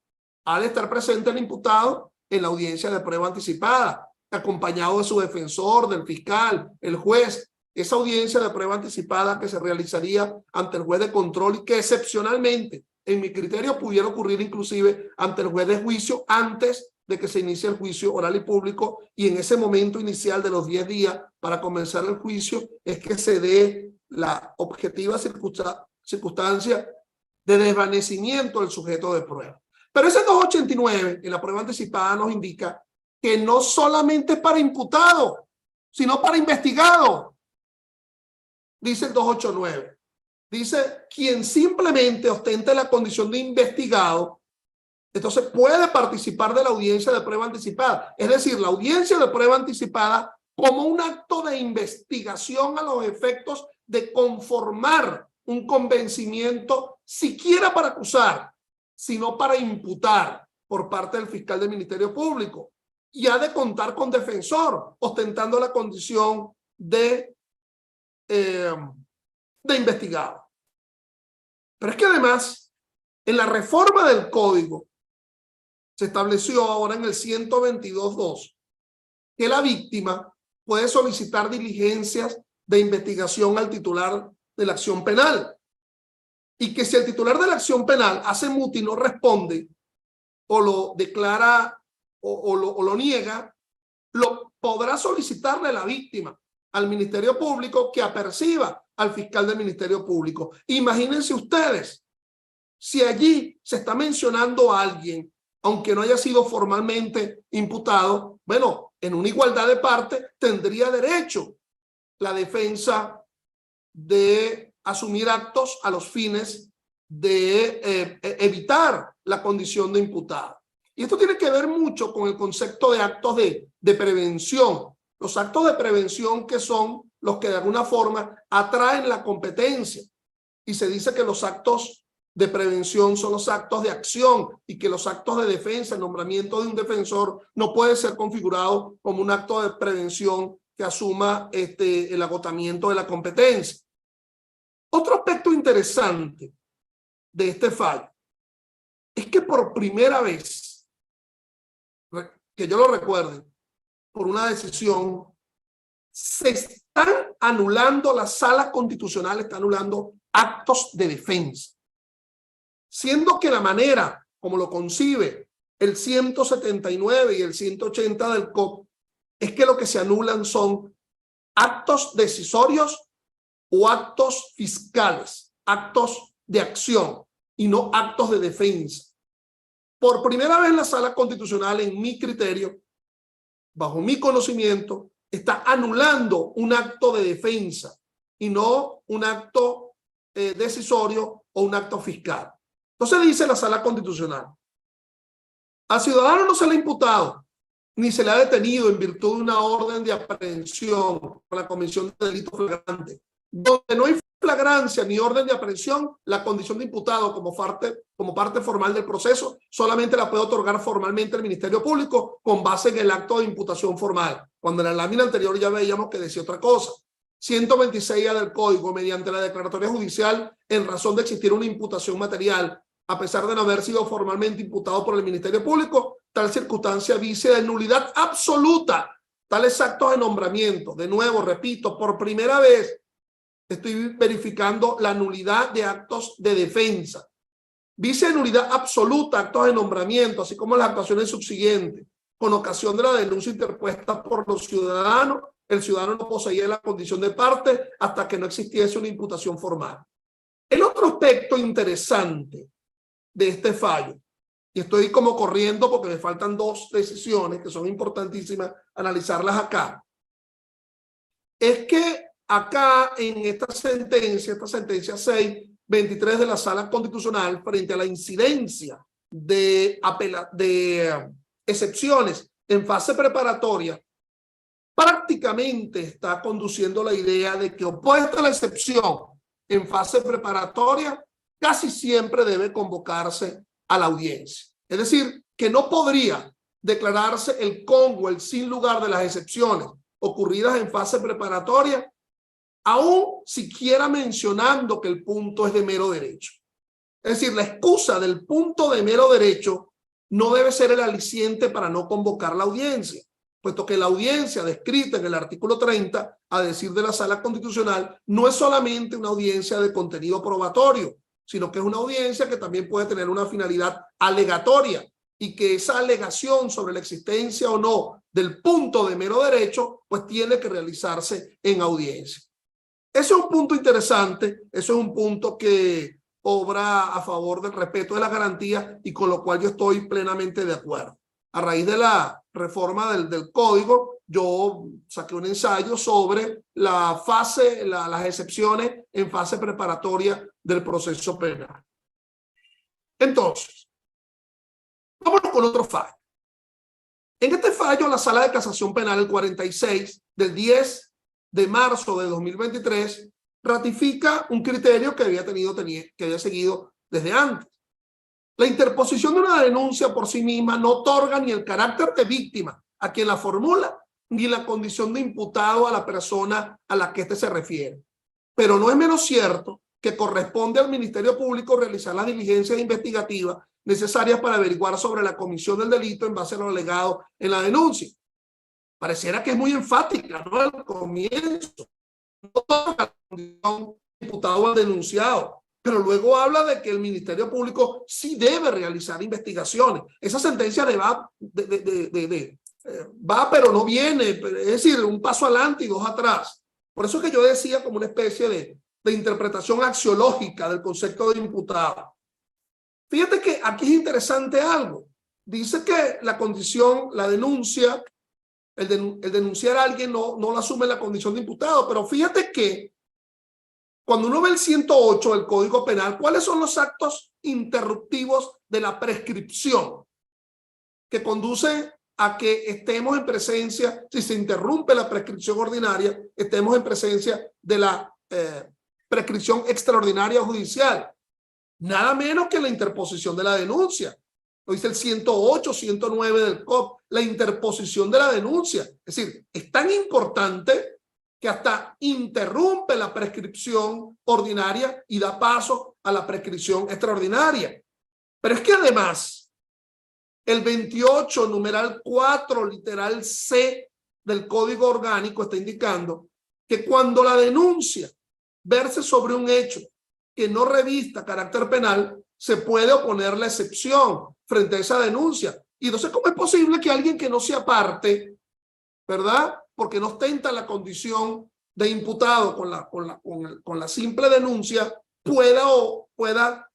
Ha de estar presente el imputado en la audiencia de prueba anticipada, acompañado de su defensor, del fiscal, el juez. Esa audiencia de prueba anticipada que se realizaría ante el juez de control y que excepcionalmente, en mi criterio, pudiera ocurrir inclusive ante el juez de juicio antes de que se inicie el juicio oral y público, y en ese momento inicial de los 10 días para comenzar el juicio es que se dé la objetiva circunstancia de desvanecimiento del sujeto de prueba. Pero ese 289 en la prueba anticipada nos indica que no solamente es para imputado, sino para investigado. Dice el 289. Dice, quien simplemente ostente la condición de investigado, entonces puede participar de la audiencia de prueba anticipada. Es decir, la audiencia de prueba anticipada como un acto de investigación a los efectos de conformar un convencimiento, siquiera para acusar, sino para imputar por parte del fiscal del Ministerio Público. Y ha de contar con defensor, ostentando la condición de investigado. Pero es que además, en la reforma del Código, se estableció ahora en el 122.2 que la víctima puede solicitar diligencias de investigación al titular de la acción penal, y que si el titular de la acción penal hace muti y no responde o lo declara o lo niega, lo podrá solicitarle la víctima al Ministerio Público, que aperciba al fiscal del Ministerio Público. Imagínense ustedes, si allí se está mencionando a alguien, aunque no haya sido formalmente imputado, bueno, en una igualdad de parte tendría derecho la defensa de asumir actos a los fines de evitar la condición de imputado. Y esto tiene que ver mucho con el concepto de actos de prevención. Los actos de prevención, que son los que de alguna forma atraen la competencia. Y se dice que los actos de prevención son los actos de acción, y que los actos de defensa, el nombramiento de un defensor, no puede ser configurado como un acto de prevención que asuma el agotamiento de la competencia. Otro aspecto interesante de este fallo es que por primera vez, que yo lo recuerde, por una decisión, se están anulando, la Sala Constitucional está anulando actos de defensa, siendo que la manera como lo concibe el 179 y el 180 del COP es que lo que se anulan son actos decisorios o actos fiscales, actos de acción y no actos de defensa. Por primera vez la Sala Constitucional, en mi criterio, bajo mi conocimiento, está anulando un acto de defensa y no un acto decisorio o un acto fiscal. Entonces dice la Sala Constitucional: al ciudadano no se le ha imputado ni se le ha detenido en virtud de una orden de aprehensión por la comisión de delito flagrante. Donde no hay flagrancia ni orden de aprehensión, la condición de imputado como parte formal del proceso solamente la puede otorgar formalmente el Ministerio Público con base en el acto de imputación formal, cuando en la lámina anterior ya veíamos que decía otra cosa. 126A del Código, mediante la declaratoria judicial en razón de existir una imputación material, a pesar de no haber sido formalmente imputado por el Ministerio Público, tal circunstancia vicia de nulidad absoluta tales actos de nombramiento, de nuevo, repito, por primera vez estoy verificando la nulidad de actos de defensa. Dice nulidad absoluta, actos de nombramiento, así como las actuaciones subsiguientes. Con ocasión de la denuncia interpuesta por los ciudadanos, el ciudadano no poseía la condición de parte hasta que no existiese una imputación formal. El otro aspecto interesante de este fallo, y estoy como corriendo porque me faltan dos decisiones que son importantísimas analizarlas acá, es que acá en esta sentencia 623 de la Sala Constitucional, frente a la incidencia de excepciones en fase preparatoria, prácticamente está conduciendo la idea de que, opuesta a la excepción en fase preparatoria, casi siempre debe convocarse a la audiencia. Es decir, que no podría declararse el con o el sin lugar de las excepciones ocurridas en fase preparatoria, aún siquiera mencionando que el punto es de mero derecho. Es decir, la excusa del punto de mero derecho no debe ser el aliciente para no convocar la audiencia, puesto que la audiencia descrita en el artículo 30, a decir de la Sala Constitucional, no es solamente una audiencia de contenido probatorio, sino que es una audiencia que también puede tener una finalidad alegatoria, y que esa alegación sobre la existencia o no del punto de mero derecho, pues tiene que realizarse en audiencia. Ese es un punto interesante, eso es un punto que obra a favor del respeto de la garantía y con lo cual yo estoy plenamente de acuerdo. A raíz de la reforma del código, yo saqué un ensayo sobre las excepciones en fase preparatoria del proceso penal. Entonces, vámonos con otro fallo. En este fallo, la Sala de Casación Penal, el 46 del 10 de marzo de 2023, ratifica un criterio que había seguido desde antes. La interposición de una denuncia por sí misma no otorga ni el carácter de víctima a quien la formula, ni la condición de imputado a la persona a la que éste se refiere. Pero no es menos cierto que corresponde al Ministerio Público realizar las diligencias investigativas necesarias para averiguar sobre la comisión del delito en base a lo alegado en la denuncia. Pareciera que es muy enfática, ¿no? Al comienzo, no otorga la condición de imputado al denunciado, pero luego habla de que el Ministerio Público sí debe realizar investigaciones. Esa sentencia va, pero no viene, es decir, un paso adelante y dos atrás. Por eso es que yo decía como una especie de interpretación axiológica del concepto de imputado. Fíjate que aquí es interesante algo. Dice que la condición, la denuncia, el denunciar a alguien no lo asume la condición de imputado, pero fíjate que cuando uno ve el 108 del Código Penal, ¿cuáles son los actos interruptivos de la prescripción que conducen a que estemos en presencia, si se interrumpe la prescripción ordinaria, estemos en presencia de la prescripción extraordinaria judicial? Nada menos que la interposición de la denuncia. Lo dice el 108, 109 del COP, la interposición de la denuncia. Es decir, es tan importante que hasta interrumpe la prescripción ordinaria y da paso a la prescripción extraordinaria. Pero es que además, el 28, numeral 4, literal C del Código Orgánico está indicando que cuando la denuncia verse sobre un hecho que no revista carácter penal, se puede oponer la excepción frente a esa denuncia. Y entonces, ¿cómo es posible que alguien que no sea parte, ¿verdad?, porque no ostenta la condición de imputado con la simple denuncia, pueda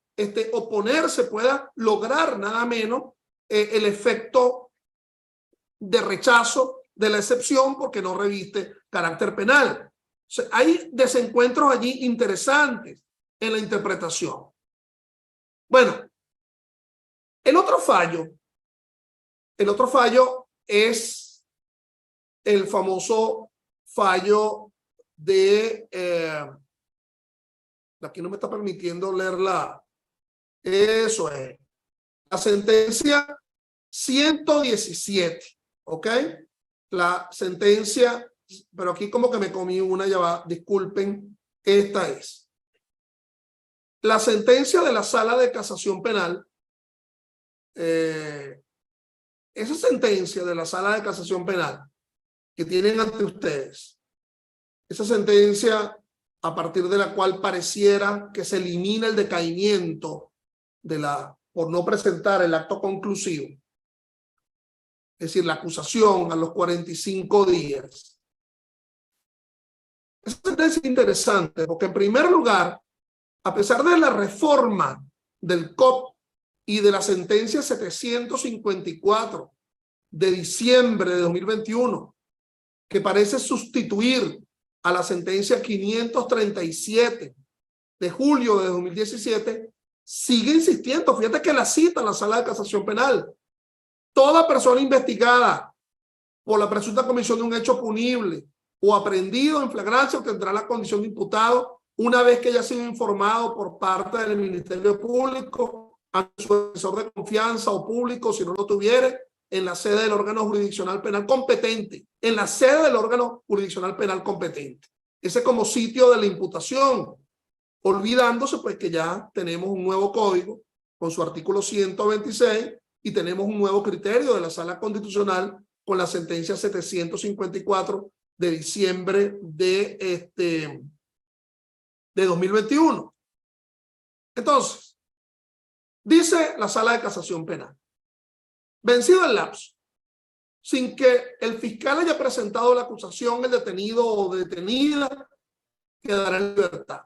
oponerse, pueda lograr nada menos el efecto de rechazo de la excepción porque no reviste carácter penal? O sea, hay desencuentros allí interesantes en la interpretación. Bueno, el otro fallo es el famoso fallo de aquí no me está permitiendo leerla. Eso es la sentencia 117, ¿ok? La sentencia, pero aquí como que me comí una, ya va, disculpen, esta es la sentencia de la Sala de Casación Penal. Esa sentencia de la Sala de Casación Penal que tienen ante ustedes, esa sentencia a partir de la cual pareciera que se elimina el decaimiento por no presentar el acto conclusivo, es decir, la acusación a los 45 días. Esa sentencia es interesante porque, en primer lugar, a pesar de la reforma del COP y de la sentencia 754 de diciembre de 2021, que parece sustituir a la sentencia 537 de julio de 2017, sigue insistiendo. Fíjate que la cita en la Sala de Casación Penal: toda persona investigada por la presunta comisión de un hecho punible o aprehendido en flagrancia obtendrá la condición de imputado una vez que haya sido informado por parte del Ministerio Público a su asesor de confianza o público, si no lo tuviere, en la sede del órgano jurisdiccional penal competente, en la sede del órgano jurisdiccional penal competente. Ese como sitio de la imputación, olvidándose pues que ya tenemos un nuevo código con su artículo 126 y tenemos un nuevo criterio de la Sala Constitucional con la sentencia 754 de diciembre de 2021. Entonces, dice la Sala de Casación Penal: vencido el lapso, sin que el fiscal haya presentado la acusación, el detenido o detenida quedará en libertad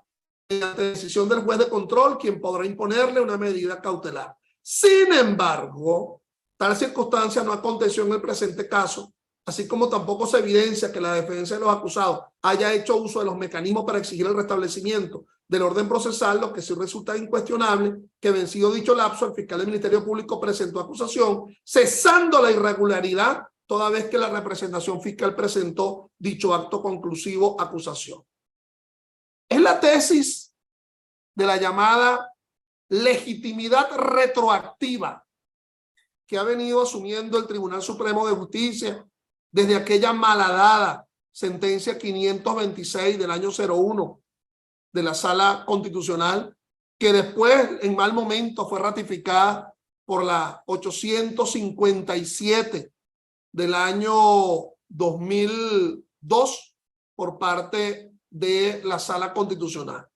mediante decisión del juez de control, quien podrá imponerle una medida cautelar. Sin embargo, tal circunstancia no aconteció en el presente caso, así como tampoco se evidencia que la defensa de los acusados haya hecho uso de los mecanismos para exigir el restablecimiento del orden procesal, lo que sí resulta incuestionable que, vencido dicho lapso, el fiscal del Ministerio Público presentó acusación, cesando la irregularidad, toda vez que la representación fiscal presentó dicho acto conclusivo acusación. Es la tesis de la llamada legitimidad retroactiva que ha venido asumiendo el Tribunal Supremo de Justicia desde aquella malhadada sentencia 526 del año 01 de la Sala Constitucional, que después en mal momento fue ratificada por la 857 del año 2002 por parte de la Sala Constitucional.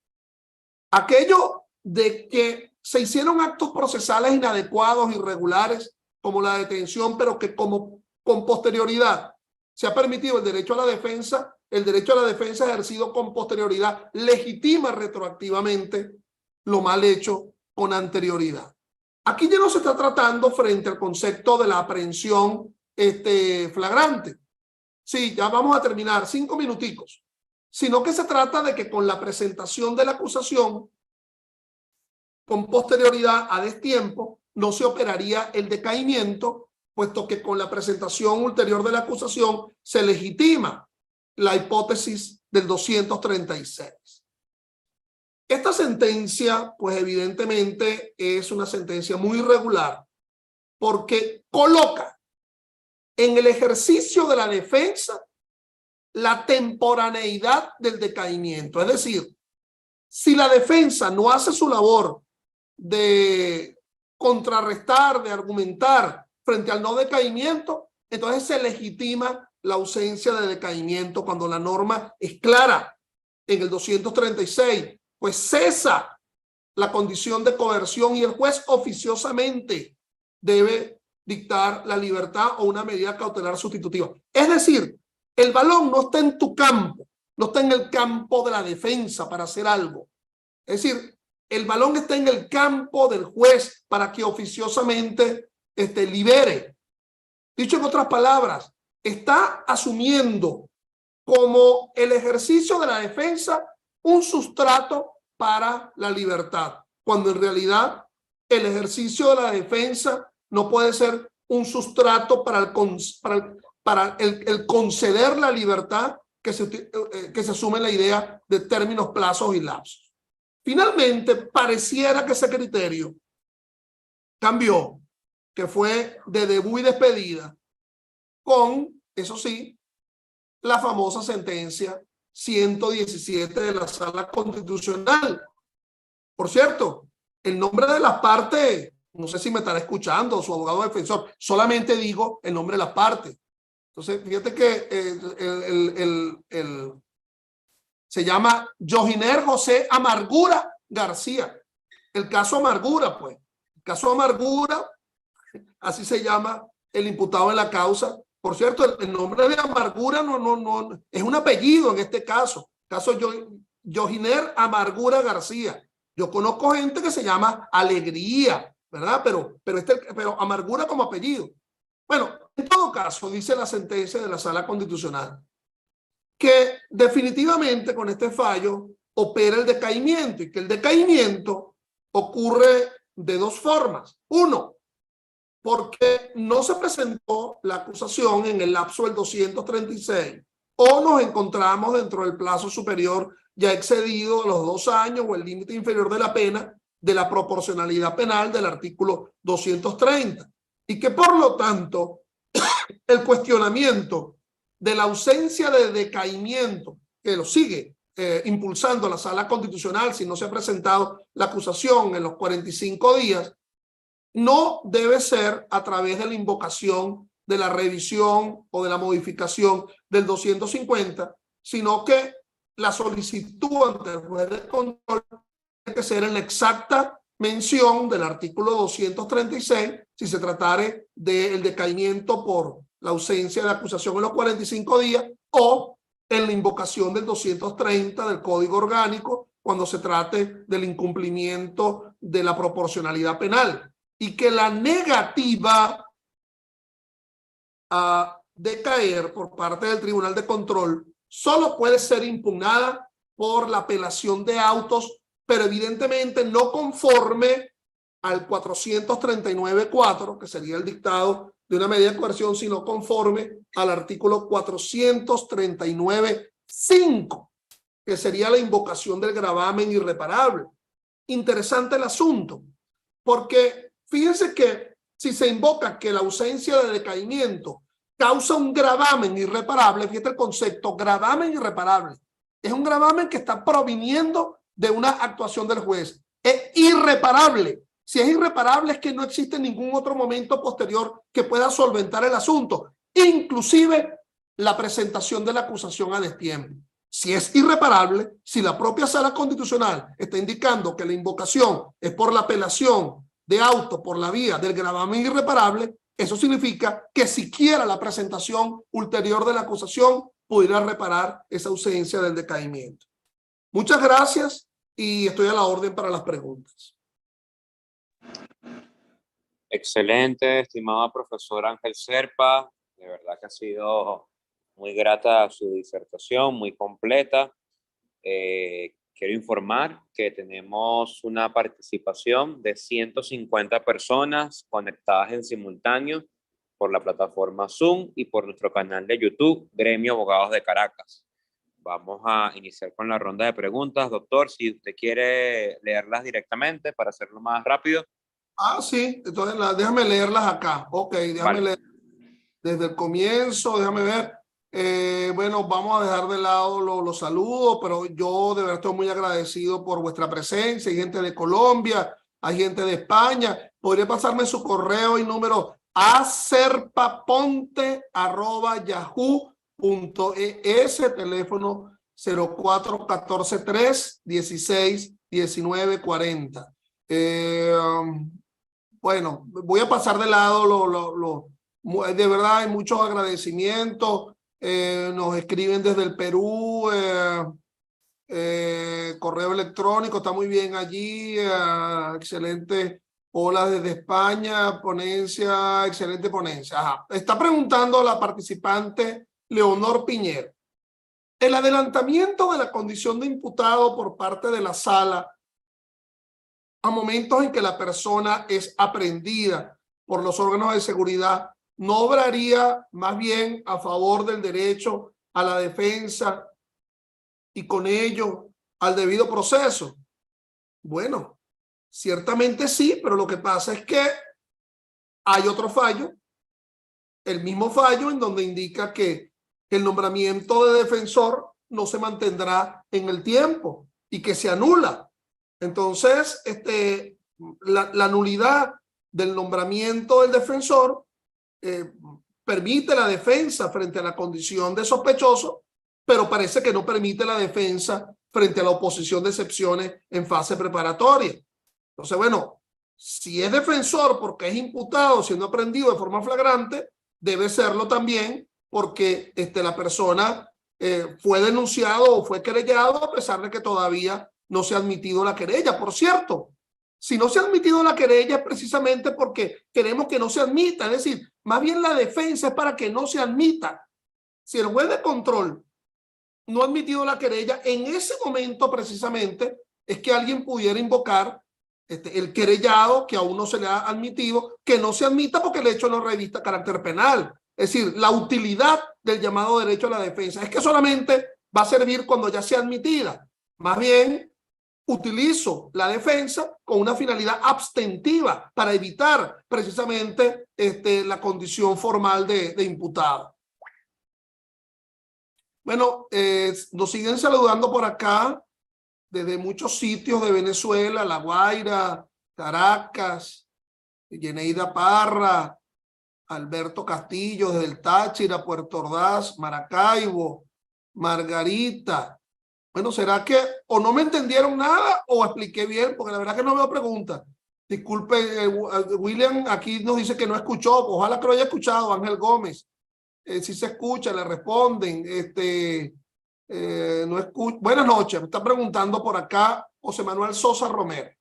Aquello de que se hicieron actos procesales inadecuados, irregulares, como la detención, pero que con posterioridad se ha permitido el derecho a la defensa ejercido con posterioridad legitima retroactivamente lo mal hecho con anterioridad. Aquí ya no se está tratando frente al concepto de la aprehensión flagrante. Sí, ya vamos a terminar, 5 minuticos. Sino que se trata de que con la presentación de la acusación, con posterioridad a destiempo, no se operaría el decaimiento, puesto que con la presentación ulterior de la acusación se legitima la hipótesis del 236. Esta sentencia, pues evidentemente es una sentencia muy irregular, porque coloca en el ejercicio de la defensa la temporaneidad del decaimiento. Es decir, si la defensa no hace su labor de contrarrestar, de argumentar frente al no decaimiento, entonces se legitima la ausencia de decaimiento cuando la norma es clara en el 236, pues cesa la condición de coerción y el juez oficiosamente debe dictar la libertad o una medida cautelar sustitutiva. Es decir, el balón no está en tu campo, no está en el campo de la defensa para hacer algo. Es decir, el balón está en el campo del juez para que oficiosamente libere. Dicho en otras palabras, está asumiendo como el ejercicio de la defensa un sustrato para la libertad, cuando en realidad el ejercicio de la defensa no puede ser un sustrato para el conceder la libertad que se asume en la idea de términos, plazos y lapsos. Finalmente, pareciera que ese criterio cambió, que fue de debut y despedida, con, eso sí, la famosa sentencia 117 de la Sala Constitucional. Por cierto, el nombre de las partes, no sé si me estará escuchando su abogado defensor, solamente digo el nombre de las partes. Entonces, fíjate que se llama Yojiner José Amargura García. El caso Amargura, pues. El caso Amargura, así se llama el imputado en la causa. Por cierto, el nombre de Amargura no es un apellido en este caso. Caso Yojiner Amargura García. Yo conozco gente que se llama Alegría, ¿verdad? Pero Amargura como apellido. Bueno, en todo caso, dice la sentencia de la Sala Constitucional que definitivamente con este fallo opera el decaimiento y que el decaimiento ocurre de dos formas. Uno, porque no se presentó la acusación en el lapso del 236 o nos encontramos dentro del plazo superior ya excedido a los 2 años o el límite inferior de la pena de la proporcionalidad penal del artículo 230 y que por lo tanto el cuestionamiento de la ausencia de decaimiento que lo sigue impulsando la Sala Constitucional si no se ha presentado la acusación en los 45 días, no debe ser a través de la invocación de la revisión o de la modificación del 250, sino que la solicitud ante el juez de control tiene que ser en la exacta mención del artículo 236 si se tratare del decaimiento por la ausencia de acusación en los 45 días o en la invocación del 230 del Código Orgánico cuando se trate del incumplimiento de la proporcionalidad penal y que la negativa a decaer por parte del Tribunal de Control solo puede ser impugnada por la apelación de autos, pero evidentemente no conforme al 439.4, que sería el dictado de una medida de coerción, sino conforme al artículo 439.5, que sería la invocación del gravamen irreparable. Interesante el asunto, porque fíjense que si se invoca que la ausencia de decaimiento causa un gravamen irreparable, fíjate el concepto, gravamen irreparable, es un gravamen que está proviniendo de una actuación del juez. Es irreparable. Si es irreparable es que no existe ningún otro momento posterior que pueda solventar el asunto, inclusive la presentación de la acusación a destiempo. Si es irreparable, si la propia Sala Constitucional está indicando que la invocación es por la apelación de auto por la vía del gravamen irreparable, eso significa que siquiera la presentación ulterior de la acusación pudiera reparar esa ausencia del decaimiento. Muchas gracias y estoy a la orden para las preguntas. Excelente, estimado profesor Ángel Serpa. De verdad que ha sido muy grata su disertación, muy completa. Quiero informar que tenemos una participación de 150 personas conectadas en simultáneo por la plataforma Zoom y por nuestro canal de YouTube, Gremio Abogados de Caracas. Vamos a iniciar con la ronda de preguntas. Doctor, si usted quiere leerlas directamente para hacerlo más rápido. Ah, sí, entonces déjame leerlas acá. Ok, déjame leer desde el comienzo, déjame ver. Bueno, vamos a dejar de lado los saludos, pero yo de verdad estoy muy agradecido por vuestra presencia. Hay gente de Colombia, hay gente de España. ¿Podría pasarme su correo y número acerpaponte@yahoo.es, teléfono 04-143-16-19-40? Bueno, voy a pasar de lado de verdad hay muchos agradecimientos. Nos escriben desde el Perú, correo electrónico, está muy bien allí, excelente. Hola desde España, ponencia, excelente ponencia. Ajá. Está preguntando la participante Leonor Piñero. El adelantamiento de la condición de imputado por parte de la sala a momentos en que la persona es aprehendida por los órganos de seguridad, ¿no obraría más bien a favor del derecho a la defensa y con ello al debido proceso? Bueno, ciertamente sí, pero lo que pasa es que hay otro fallo, el mismo fallo en donde indica que el nombramiento de defensor no se mantendrá en el tiempo y que se anula. Entonces, la nulidad del nombramiento del defensor permite la defensa frente a la condición de sospechoso, pero parece que no permite la defensa frente a la oposición de excepciones en fase preparatoria. Entonces, bueno, si es defensor porque es imputado siendo aprendido de forma flagrante, debe serlo también porque la persona fue denunciado o fue querellado a pesar de que todavía no se ha admitido la querella. Por cierto, si no se ha admitido la querella es precisamente porque queremos que no se admita, es decir, más bien la defensa es para que no se admita. Si el juez de control no ha admitido la querella, en ese momento precisamente es que alguien pudiera invocar el querellado que aún no se le ha admitido, que no se admita porque el hecho no revista carácter penal. Es decir, la utilidad del llamado derecho a la defensa es que solamente va a servir cuando ya sea admitida. Más bien, utilizo la defensa con una finalidad abstentiva para evitar precisamente la condición formal de imputado. Bueno, nos siguen saludando por acá desde muchos sitios de Venezuela, La Guaira, Caracas, Yeneida Parra, Alberto Castillo desde el Táchira, Puerto Ordaz, Maracaibo, Margarita. Bueno, ¿será que o no me entendieron nada o expliqué bien? Porque la verdad que no veo preguntas. Disculpe, William aquí nos dice que no escuchó. Ojalá que lo haya escuchado, Ángel Gómez. Si se escucha, le responden. No escucho. Buenas noches, me está preguntando por acá José Manuel Sosa Romero.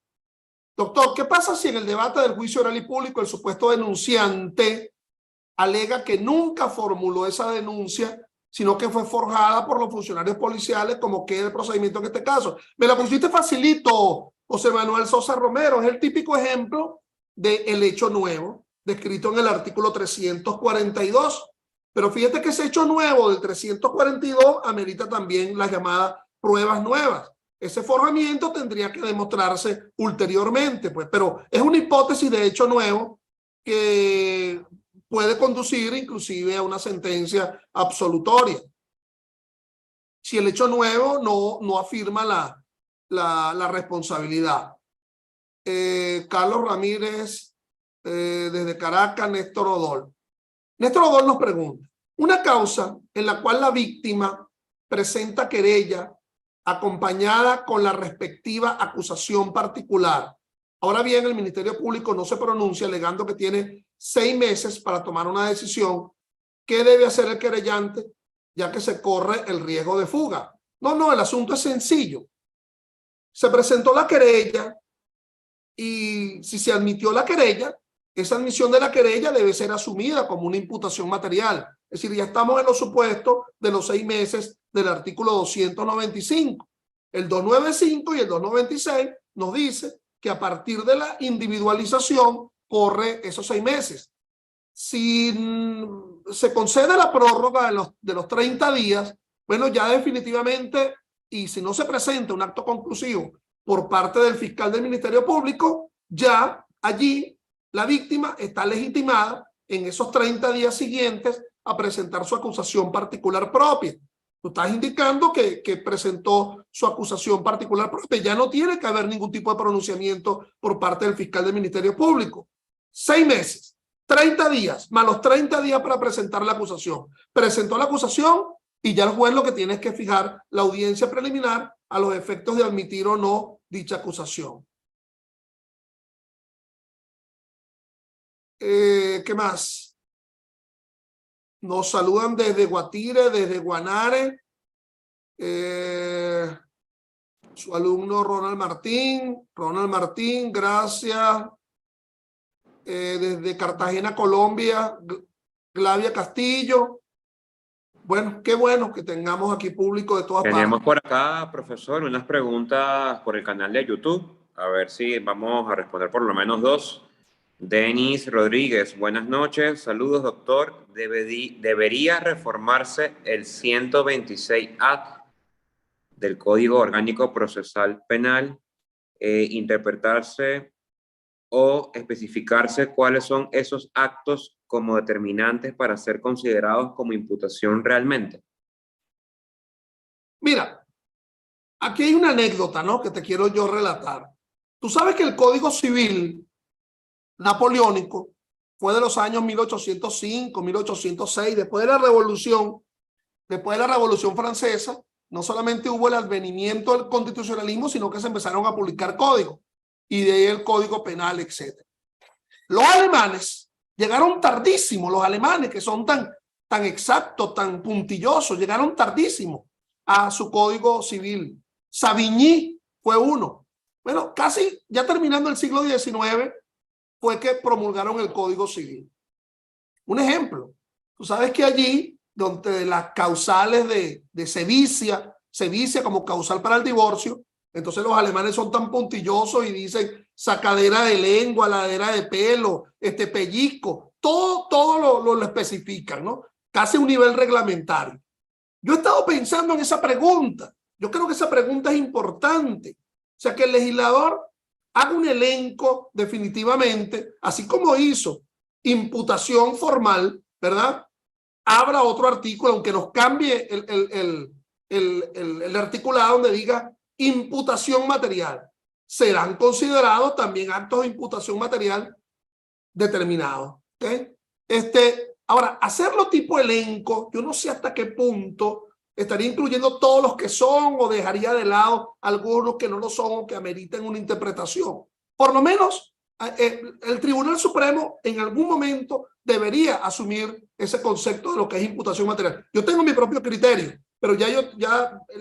Doctor, ¿qué pasa si en el debate del juicio oral y público el supuesto denunciante alega que nunca formuló esa denuncia, sino que fue forjada por los funcionarios policiales, como queda el procedimiento en este caso? Me la pusiste facilito, José Manuel Sosa Romero. Es el típico ejemplo del hecho nuevo, descrito en el artículo 342. Pero fíjate que ese hecho nuevo del 342 amerita también las llamadas pruebas nuevas. Ese forjamiento tendría que demostrarse ulteriormente, pues, pero es una hipótesis de hecho nuevo que puede conducir inclusive a una sentencia absolutoria. Si el hecho nuevo no afirma la responsabilidad. Carlos Ramírez, desde Caracas, Néstor Odol. Néstor Odol nos pregunta, una causa en la cual la víctima presenta querella acompañada con la respectiva acusación particular. Ahora bien, el Ministerio Público no se pronuncia alegando que tiene 6 meses para tomar una decisión. ¿Qué debe hacer el querellante? Ya que se corre el riesgo de fuga. No, el asunto es sencillo. Se presentó la querella y si se admitió la querella, esa admisión de la querella debe ser asumida como una imputación material. Es decir, ya estamos en los supuestos de los 6 meses del artículo 295. El 295 y el 296 nos dice que a partir de la individualización corre esos 6 meses. Si se concede la prórroga de los 30 días, bueno, ya definitivamente, y si no se presenta un acto conclusivo por parte del fiscal del Ministerio Público, ya allí la víctima está legitimada en esos 30 días siguientes a presentar su acusación particular propia. Tú estás indicando que presentó su acusación particular propia. Ya no tiene que haber ningún tipo de pronunciamiento por parte del fiscal del Ministerio Público. 6 meses, 30 días, más los 30 días para presentar la acusación. Presentó la acusación y ya el juez lo que tiene es que fijar la audiencia preliminar a los efectos de admitir o no dicha acusación. ¿Qué más? Nos saludan desde Guatire, desde Guanare. Su alumno Ronald Martín, gracias. Desde Cartagena, Colombia, Glavia Castillo. Bueno, qué bueno que tengamos aquí público de todas partes. Tenemos por acá, profesor, unas preguntas por el canal de YouTube. A ver si vamos a responder por lo menos 2. Denis Rodríguez, buenas noches. Saludos, doctor. ¿Debería reformarse el 126A del Código Orgánico Procesal Penal, interpretarse o especificarse cuáles son esos actos como determinantes para ser considerados como imputación realmente? Mira, aquí hay una anécdota, ¿no?, que te quiero yo relatar. Tú sabes que el Código Civil napoleónico fue de los años 1805, 1806, después de la Revolución Francesa, no solamente hubo el advenimiento del constitucionalismo, sino que se empezaron a publicar códigos, y de ahí el Código Penal, etc. Los alemanes llegaron tardísimo, los alemanes que son tan exactos, tan puntillosos, llegaron tardísimo a su Código Civil. Savigny fue uno. Bueno, casi ya terminando el siglo XIX fue que promulgaron el Código Civil. Un ejemplo, tú sabes que allí, donde las causales de sevicia como causal para el divorcio, entonces los alemanes son tan puntillosos y dicen sacadera de lengua, ladera de pelo, pellizco, todo lo especifican, ¿no? Casi un nivel reglamentario. Yo he estado pensando en esa pregunta. Yo creo que esa pregunta es importante. O sea, que el legislador haga un elenco definitivamente, así como hizo imputación formal, ¿verdad? Abra otro artículo, aunque nos cambie el articulado donde diga imputación material. Serán considerados también actos de imputación material determinados. ¿Okay? Ahora, hacerlo tipo elenco, yo no sé hasta qué punto estaría incluyendo todos los que son o dejaría de lado algunos que no lo son o que ameriten una interpretación. Por lo menos el Tribunal Supremo en algún momento debería asumir ese concepto de lo que es imputación material. Yo tengo mi propio criterio, pero ya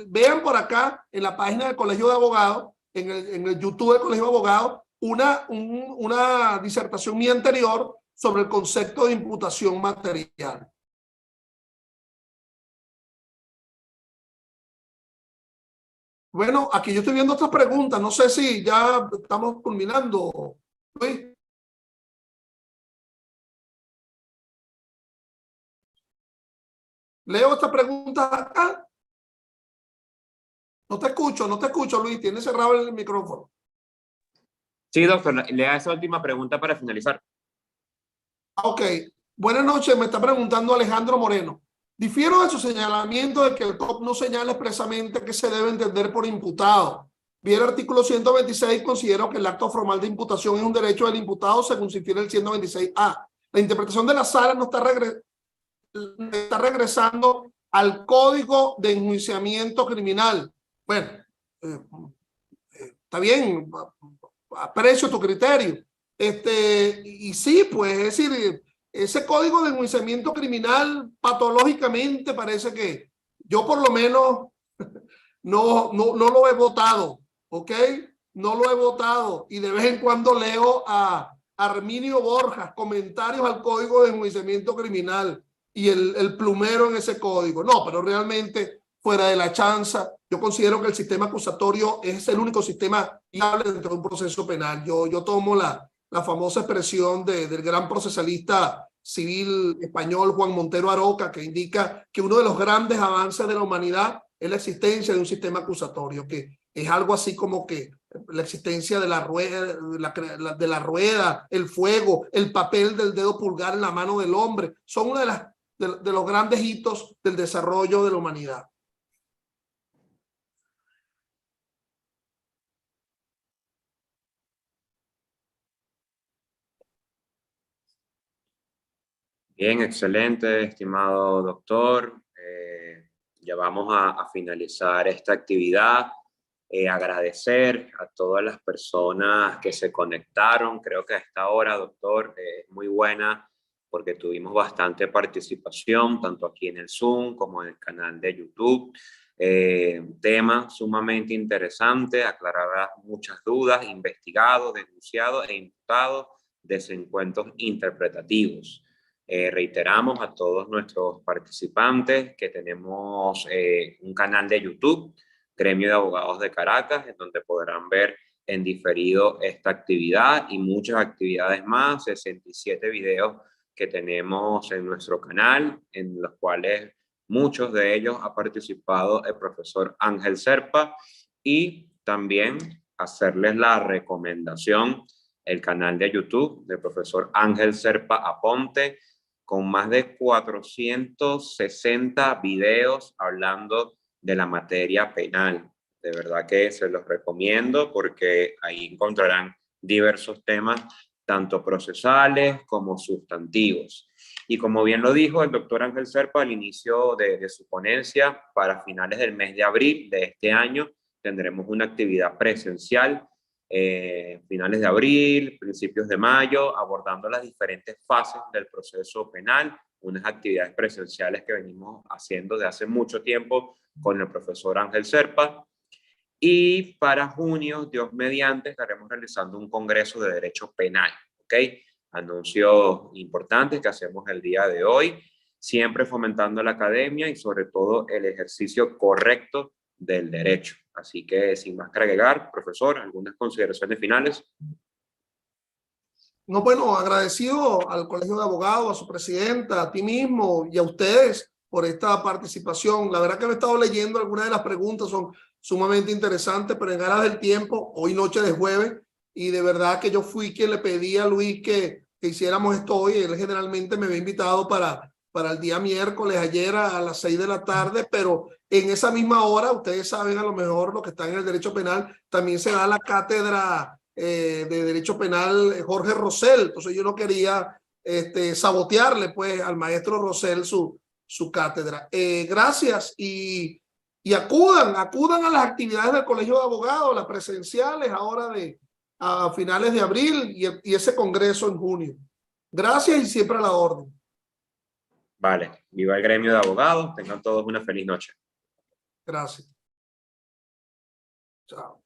vean por acá en la página del Colegio de Abogados, en el YouTube del Colegio de Abogados, una disertación mía anterior sobre el concepto de imputación material. Bueno, aquí yo estoy viendo otras preguntas. No sé si ya estamos culminando, Luis. Leo esta pregunta acá. No te escucho, Luis. Tienes cerrado el micrófono. Sí, doctor, lea esa última pregunta para finalizar. Ok. Buenas noches, me está preguntando Alejandro Moreno. Difiero de su señalamiento de que el COP no señala expresamente qué se debe entender por imputado. Bien, el artículo 126 considero que el acto formal de imputación es un derecho del imputado según se infiere el 126A. La interpretación de la sala no está regresando al Código de Enjuiciamiento Criminal. Bueno, está bien, aprecio tu criterio. Y sí, pues, es decir, ese código de enjuiciamiento criminal patológicamente parece que yo por lo menos no lo he votado, ¿ok? No lo he votado y de vez en cuando leo a Arminio Borjas comentarios al código de enjuiciamiento criminal y el plumero en ese código. No, pero realmente fuera de la chanza, yo considero que el sistema acusatorio es el único sistema viable dentro de un proceso penal. Yo tomo la famosa expresión del gran procesalista civil español Juan Montero Aroca, que indica que uno de los grandes avances de la humanidad es la existencia de un sistema acusatorio, que es algo así como que la existencia de la rueda, el fuego, el papel del dedo pulgar en la mano del hombre, son uno de los grandes hitos del desarrollo de la humanidad. Bien, excelente, estimado doctor. Ya vamos a finalizar esta actividad. Agradecer a todas las personas que se conectaron. Creo que a esta hora, doctor, es muy buena porque tuvimos bastante participación, tanto aquí en el Zoom como en el canal de YouTube. Tema sumamente interesante, aclarará muchas dudas, investigados, denunciados e imputados, desencuentros interpretativos. Reiteramos a todos nuestros participantes que tenemos un canal de YouTube, Gremio de Abogados de Caracas, en donde podrán ver en diferido esta actividad y muchas actividades más, 67 videos que tenemos en nuestro canal, en los cuales muchos de ellos ha participado el profesor Ángel Serpa, y también hacerles la recomendación, el canal de YouTube del profesor Ángel Serpa Aponte, con más de 460 videos hablando de la materia penal. De verdad que se los recomiendo porque ahí encontrarán diversos temas tanto procesales como sustantivos. Y como bien lo dijo el doctor Ángel Serpa al inicio de su ponencia, para finales del mes de abril de este año tendremos una actividad presencial, finales de abril, principios de mayo, abordando las diferentes fases del proceso penal, unas actividades presenciales que venimos haciendo desde hace mucho tiempo con el profesor Ángel Serpa. Y para junio, Dios mediante, estaremos realizando un congreso de derecho penal, ¿ok? Anuncios importantes que hacemos el día de hoy, siempre fomentando la academia y sobre todo el ejercicio correcto del derecho. Así que sin más que agregar, profesor, algunas consideraciones finales. No, bueno, agradecido al Colegio de Abogados, a su presidenta, a ti mismo y a ustedes por esta participación. La verdad que me he estado leyendo algunas de las preguntas, son sumamente interesantes, pero en aras del tiempo, hoy noche de jueves, y de verdad que yo fui quien le pedí a Luis que hiciéramos esto hoy. Él generalmente me había invitado para el día miércoles, ayer a las 6 de la tarde, pero en esa misma hora, ustedes saben a lo mejor lo que está en el derecho penal, también se da la cátedra de Derecho Penal Jorge Rosell. Entonces yo no quería sabotearle pues al maestro Rosell su cátedra. Gracias y acudan a las actividades del Colegio de Abogados, las presenciales ahora a finales de abril y ese congreso en junio. Gracias y siempre a la orden. Vale, viva el gremio de abogados, tengan todos una feliz noche. Gracias. Chao.